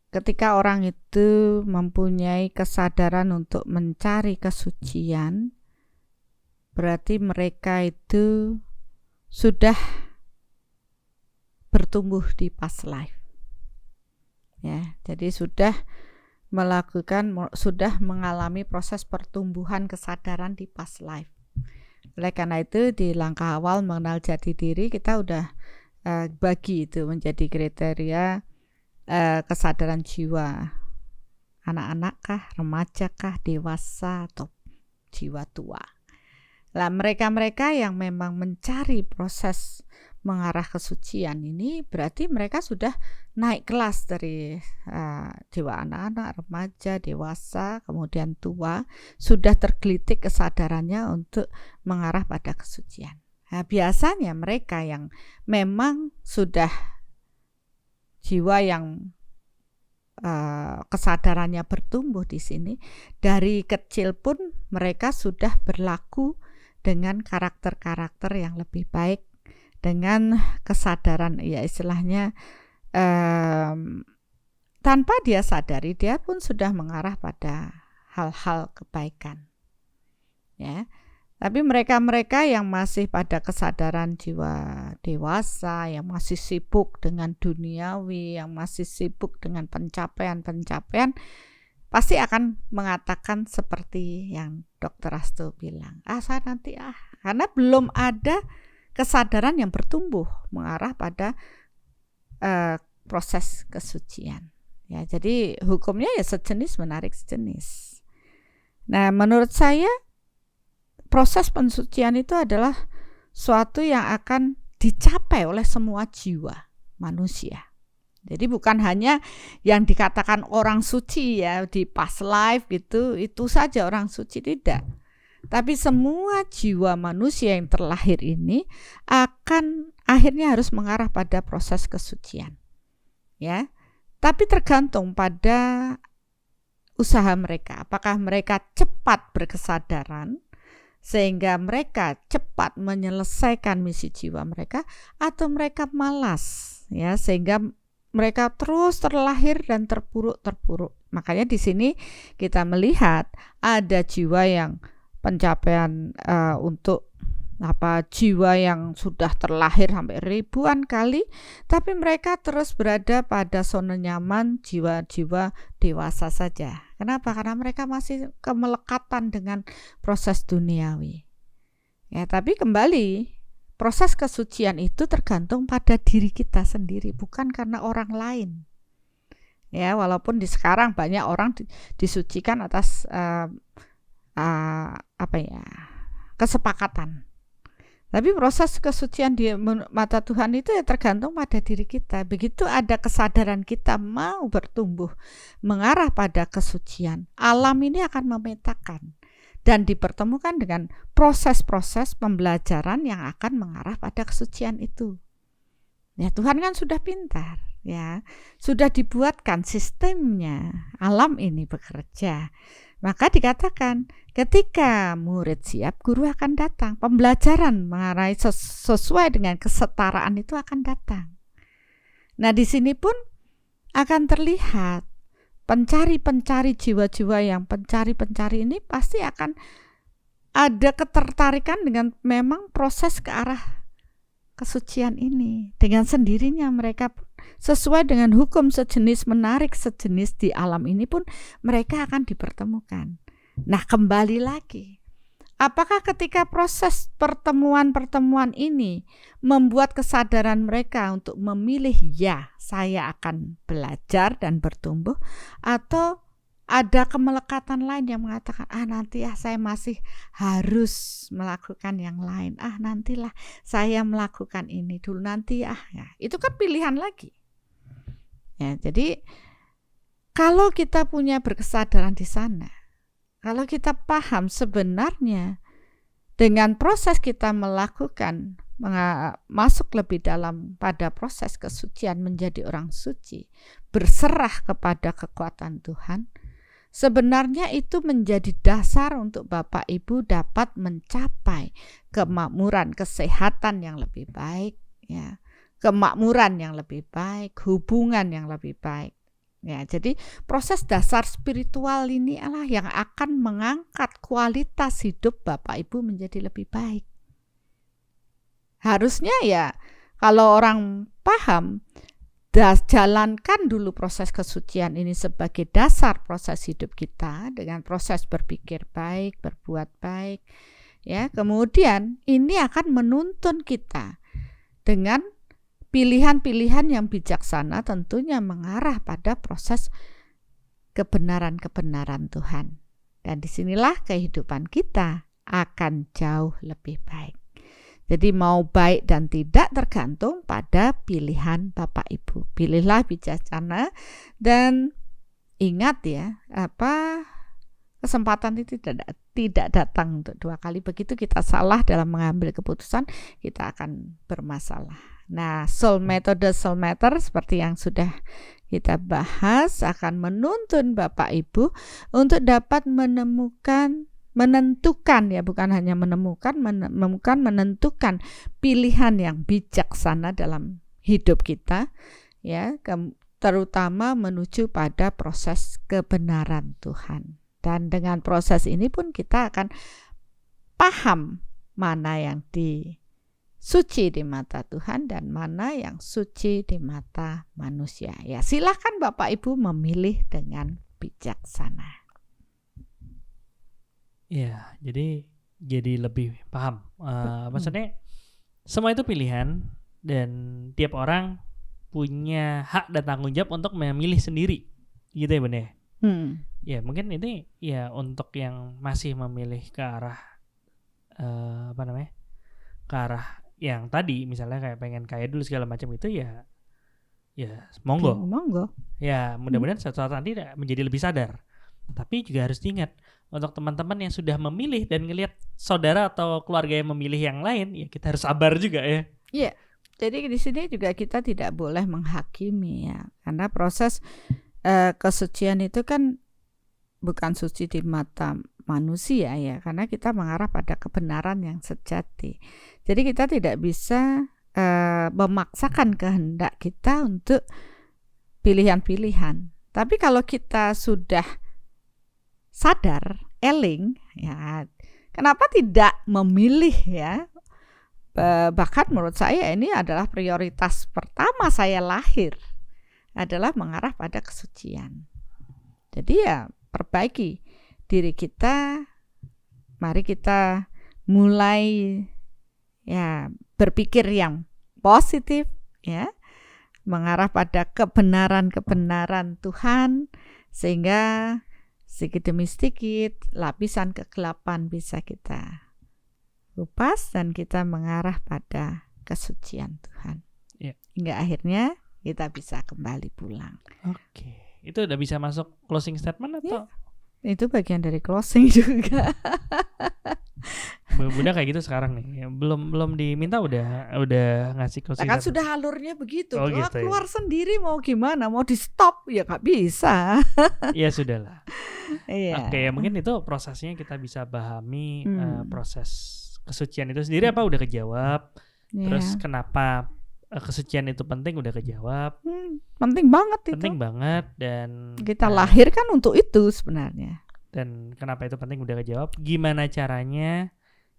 ketika orang itu mempunyai kesadaran untuk mencari kesucian, berarti mereka itu sudah bertumbuh di past life. Ya, jadi sudah mengalami proses pertumbuhan kesadaran di past life. Oleh karena itu di langkah awal mengenal jati diri, kita udah bagi itu menjadi kriteria kesadaran jiwa. Anak-anak kah, remaja kah, dewasa, atau jiwa tua. Lah mereka-mereka yang memang mencari proses mengarah kesucian ini berarti mereka sudah naik kelas dari jiwa anak-anak, remaja, dewasa, kemudian tua, sudah tergelitik kesadarannya untuk mengarah pada kesucian. Nah, biasanya mereka yang memang sudah jiwa yang kesadarannya bertumbuh di sini, dari kecil pun mereka sudah berlaku dengan karakter-karakter yang lebih baik, dengan kesadaran, ya istilahnya tanpa dia sadari dia pun sudah mengarah pada hal-hal kebaikan, ya. Tapi mereka-mereka yang masih pada kesadaran jiwa dewasa, yang masih sibuk dengan duniawi, yang masih sibuk dengan pencapaian-pencapaian, pasti akan mengatakan seperti yang Dr. Asto bilang, saya nanti karena belum ada kesadaran yang bertumbuh mengarah pada proses kesucian. Ya, jadi hukumnya ya sejenis menarik sejenis. Nah, menurut saya proses pensucian itu adalah suatu yang akan dicapai oleh semua jiwa manusia. Jadi bukan hanya yang dikatakan orang suci ya di past life gitu, itu saja orang suci, tidak. Tapi semua jiwa manusia yang terlahir ini akan akhirnya harus mengarah pada proses kesucian. Ya. Tapi tergantung pada usaha mereka. Apakah mereka cepat berkesadaran sehingga mereka cepat menyelesaikan misi jiwa mereka, atau mereka malas ya sehingga mereka terus terlahir dan terpuruk. Makanya di sini kita melihat ada jiwa yang pencapaian untuk jiwa yang sudah terlahir sampai ribuan kali, tapi mereka terus berada pada zona nyaman jiwa-jiwa dewasa saja. Kenapa? Karena mereka masih kemelekatan dengan proses duniawi. Ya, tapi kembali proses kesucian itu tergantung pada diri kita sendiri, bukan karena orang lain. Ya, walaupun di sekarang banyak orang disucikan atas kesepakatan. Tapi proses kesucian di mata Tuhan itu ya tergantung pada diri kita. Begitu ada kesadaran kita mau bertumbuh mengarah pada kesucian, alam ini akan memetakan dan dipertemukan dengan proses-proses pembelajaran yang akan mengarah pada kesucian itu. Ya, Tuhan kan sudah pintar, ya. Sudah dibuatkan sistemnya alam ini bekerja. Maka dikatakan ketika murid siap, guru akan datang. Pembelajaran mengenai sesuai dengan kesetaraan itu akan datang. Nah, di sini pun akan terlihat pencari-pencari jiwa-jiwa yang pencari-pencari ini pasti akan ada ketertarikan dengan memang proses ke arah kesucian ini. Dengan sendirinya mereka sesuai dengan hukum sejenis menarik sejenis di alam ini pun mereka akan dipertemukan. Nah, kembali lagi, apakah ketika proses pertemuan-pertemuan ini membuat kesadaran mereka untuk memilih ya saya akan belajar dan bertumbuh, atau ada kemelekatan lain yang mengatakan nanti ya saya masih harus melakukan yang lain, nantilah saya melakukan ini dulu nanti ya, itu kan pilihan lagi. Ya, jadi kalau kita punya berkesadaran di sana, kalau kita paham sebenarnya dengan proses kita melakukan masuk lebih dalam pada proses kesucian menjadi orang suci, berserah kepada kekuatan Tuhan, sebenarnya itu menjadi dasar untuk Bapak Ibu dapat mencapai kemakmuran, kesehatan yang lebih baik, ya. Kemakmuran yang lebih baik, hubungan yang lebih baik. Ya, jadi proses dasar spiritual ini adalah yang akan mengangkat kualitas hidup Bapak Ibu menjadi lebih baik. Harusnya ya kalau orang paham, jalankan dulu proses kesucian ini sebagai dasar proses hidup kita dengan proses berpikir baik, berbuat baik. Ya, kemudian ini akan menuntun kita dengan pilihan-pilihan yang bijaksana, tentunya mengarah pada proses kebenaran-kebenaran Tuhan. Dan disinilah kehidupan kita akan jauh lebih baik. Jadi mau baik dan tidak tergantung pada pilihan Bapak Ibu. Pilihlah bijaksana dan ingat ya, kesempatan itu tidak datang untuk dua kali. Begitu kita salah dalam mengambil keputusan, kita akan bermasalah. Nah, metode soul matter seperti yang sudah kita bahas akan menuntun Bapak Ibu untuk dapat menentukan ya, bukan hanya menentukan pilihan yang bijaksana dalam hidup kita ya, terutama menuju pada proses kebenaran Tuhan. Dan dengan proses ini pun kita akan paham mana yang suci di mata Tuhan dan mana yang suci di mata manusia. Ya, silahkan Bapak Ibu memilih dengan bijaksana. Ya, jadi lebih paham. Maksudnya semua itu pilihan dan tiap orang punya hak dan tanggung jawab untuk memilih sendiri, gitu ya Bunda? Ya mungkin ini ya untuk yang masih memilih ke arah ke arah yang tadi misalnya kayak pengen kaya dulu segala macam itu ya monggo. Ya mudah-mudahan suatu saat nanti menjadi lebih sadar. Tapi juga harus diingat untuk teman-teman yang sudah memilih dan ngelihat saudara atau keluarga yang memilih yang lain, ya kita harus sabar juga ya. Iya. Jadi di sini juga kita tidak boleh menghakimi ya, karena proses kesucian itu kan bukan suci di mata manusia ya, karena kita mengarah pada kebenaran yang sejati. Jadi kita tidak bisa memaksakan kehendak kita untuk pilihan-pilihan. Tapi kalau kita sudah sadar, eling ya, kenapa tidak memilih ya? Bahkan menurut saya ini adalah prioritas pertama saya lahir, adalah mengarah pada kesucian. Jadi ya perbaiki diri kita, mari kita mulai ya berpikir yang positif, ya, mengarah pada kebenaran-kebenaran Tuhan, sehingga sedikit demi sedikit lapisan kegelapan bisa kita kupas dan kita mengarah pada kesucian Tuhan. Iya. Hingga akhirnya kita bisa kembali pulang. Oke. Itu udah bisa masuk closing statement atau? Itu bagian dari closing juga. Bunda kayak gitu sekarang nih. Belum diminta udah ngasih closing Kan statement. sudah alurnya begitu. Oh, Kalau gitu ya. keluar sendiri mau gimana? Mau di stop ya nggak bisa. Ya sudahlah. Iya. Oke, ya mungkin itu prosesnya kita bisa pahami proses kesucian itu sendiri apa udah kejawab. Terus kenapa kesucian itu penting udah kejawab. Penting banget itu. Penting banget dan kita lahir kan untuk itu sebenarnya. Dan kenapa itu penting udah kejawab. Gimana caranya?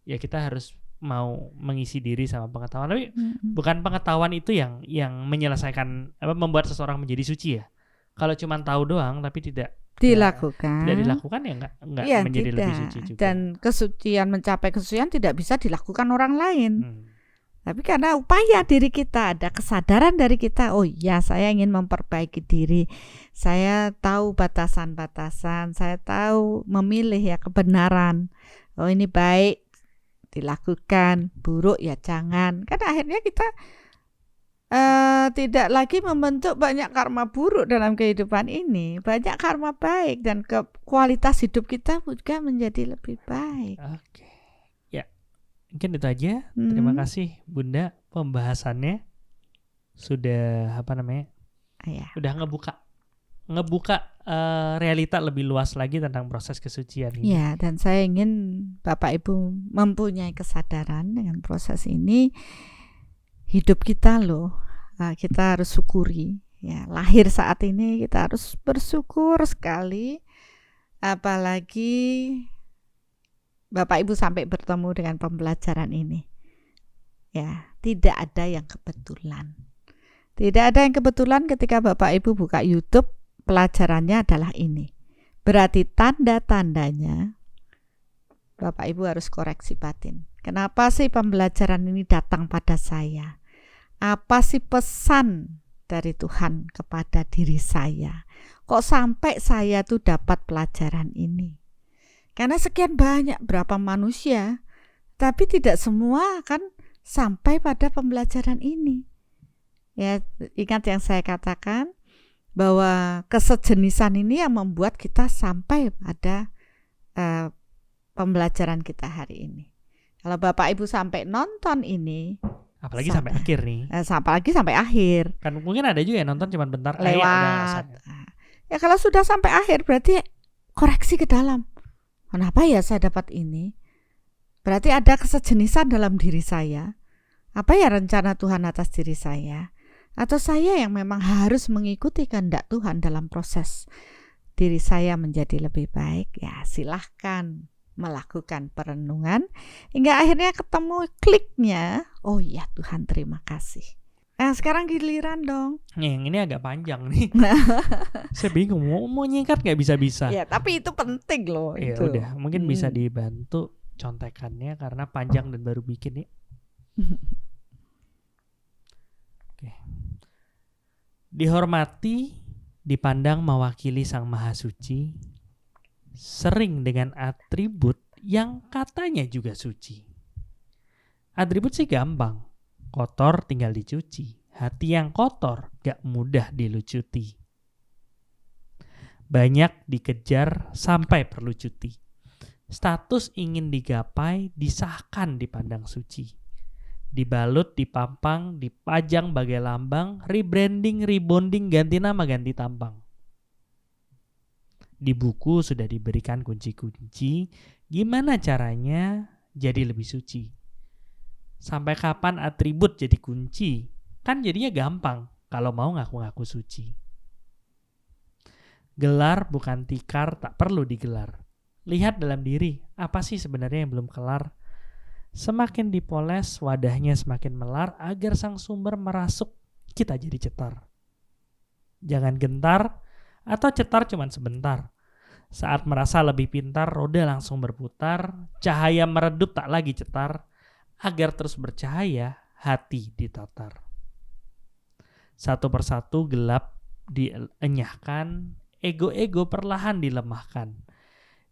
Ya kita harus mau mengisi diri sama pengetahuan. Tapi bukan pengetahuan itu yang menyelesaikan membuat seseorang menjadi suci ya. Kalau cuma tahu doang tapi tidak dilakukan. Tidak dilakukan ya enggak ya, menjadi tidak. lebih suci juga. Dan kesucian, mencapai kesucian tidak bisa dilakukan orang lain. Tapi karena upaya diri kita, ada kesadaran dari kita, oh ya saya ingin memperbaiki diri, saya tahu batasan-batasan, saya tahu memilih ya kebenaran, oh ini baik dilakukan, buruk ya jangan. Kan akhirnya kita tidak lagi membentuk banyak karma buruk dalam kehidupan ini, banyak karma baik, dan kualitas hidup kita juga menjadi lebih baik. Oke. Mungkin itu aja. Terima kasih Bunda pembahasannya sudah udah ngebuka realita lebih luas lagi tentang proses kesucian ini. Ya, dan saya ingin Bapak Ibu mempunyai kesadaran dengan proses ini. Hidup kita loh, kita harus syukuri. Ya, lahir saat ini kita harus bersyukur sekali. Apalagi Bapak Ibu sampai bertemu dengan pembelajaran ini. Ya, tidak ada yang kebetulan. Tidak ada yang kebetulan ketika Bapak Ibu buka YouTube, pelajarannya adalah ini. Berarti tanda-tandanya Bapak Ibu harus koreksi batin. Kenapa sih pembelajaran ini datang pada saya? Apa sih pesan dari Tuhan kepada diri saya? Kok sampai saya tuh dapat pelajaran ini? Karena sekian banyak berapa manusia, tapi tidak semua akan sampai pada pembelajaran ini. Ya, ingat yang saya katakan bahwa kesejenisan ini yang membuat kita sampai pada pembelajaran kita hari ini. Kalau Bapak Ibu sampai nonton ini, apalagi sampai akhir nih. Apalagi sampai akhir. Kan mungkin ada juga yang nonton cuma bentar lewat. Ya kalau sudah sampai akhir berarti koreksi ke dalam. Kenapa ya saya dapat ini? Berarti ada kesejenisan dalam diri saya. Apa ya rencana Tuhan atas diri saya? Atau saya yang memang harus mengikuti kehendak Tuhan dalam proses diri saya menjadi lebih baik? Ya silahkan melakukan perenungan hingga akhirnya ketemu kliknya. Oh iya Tuhan terima kasih. Nah sekarang giliran dong. Yang ini agak panjang nih. Saya bingung mau nyingkat nggak bisa-bisa. Ya tapi itu penting loh. Ya itu. Udah mungkin bisa dibantu contekannya karena panjang dan baru bikin nih. Oke. Dihormati, dipandang mewakili Sang Maha Suci, sering dengan atribut yang katanya juga suci. Atribut sih gampang. Kotor tinggal dicuci, hati yang kotor gak mudah dilucuti. Banyak dikejar sampai perlu cuti. Status ingin digapai, disahkan dipandang suci. Dibalut, dipampang, dipajang bagai lambang, rebranding, rebonding, ganti nama, ganti tampang. Di buku sudah diberikan kunci-kunci, gimana caranya jadi lebih suci. Sampai kapan atribut jadi kunci? Kan jadinya gampang kalau mau ngaku-ngaku suci. Gelar bukan tikar, tak perlu digelar. Lihat dalam diri, apa sih sebenarnya yang belum kelar? Semakin dipoles, wadahnya semakin melar agar sang sumber merasuk, kita jadi cetar. Jangan gentar atau cetar cuman sebentar. Saat merasa lebih pintar, roda langsung berputar, cahaya meredup tak lagi cetar. Agar terus bercahaya, hati ditatar. Satu persatu gelap dienyahkan, ego-ego perlahan dilemahkan.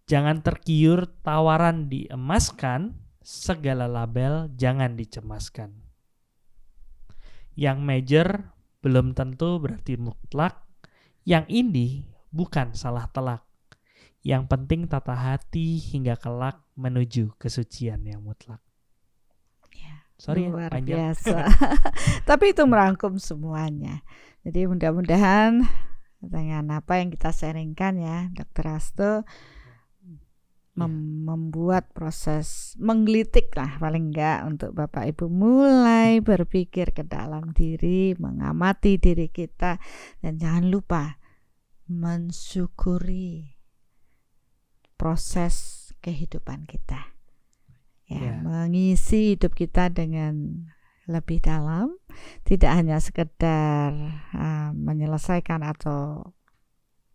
Jangan tergiur tawaran diemaskan, segala label jangan dicemaskan. Yang major belum tentu berarti mutlak, yang indie bukan salah telak. Yang penting tata hati hingga kelak menuju kesucian yang mutlak. Sorry Luar panjang. biasa. Tapi itu merangkum semuanya. Jadi mudah-mudahan dengan apa yang kita sharingkan ya, Dr. Hasto membuat proses menggelitik lah paling enggak untuk Bapak Ibu mulai berpikir ke dalam diri, mengamati diri kita, dan jangan lupa mensyukuri proses kehidupan kita. Mengisi hidup kita dengan lebih dalam, tidak hanya sekedar menyelesaikan atau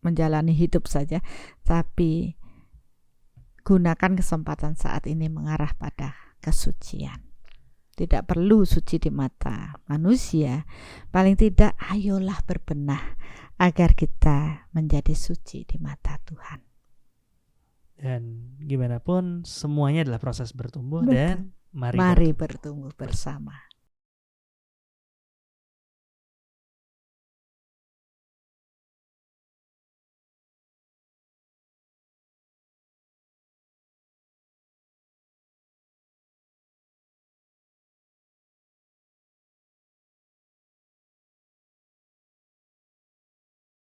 menjalani hidup saja, tapi gunakan kesempatan saat ini mengarah pada kesucian. Tidak perlu suci di mata manusia, paling tidak ayolah berbenah agar kita menjadi suci di mata Tuhan. Dan gimana pun semuanya adalah proses bertumbuh. Betul. Dan mari bertumbuh bersama.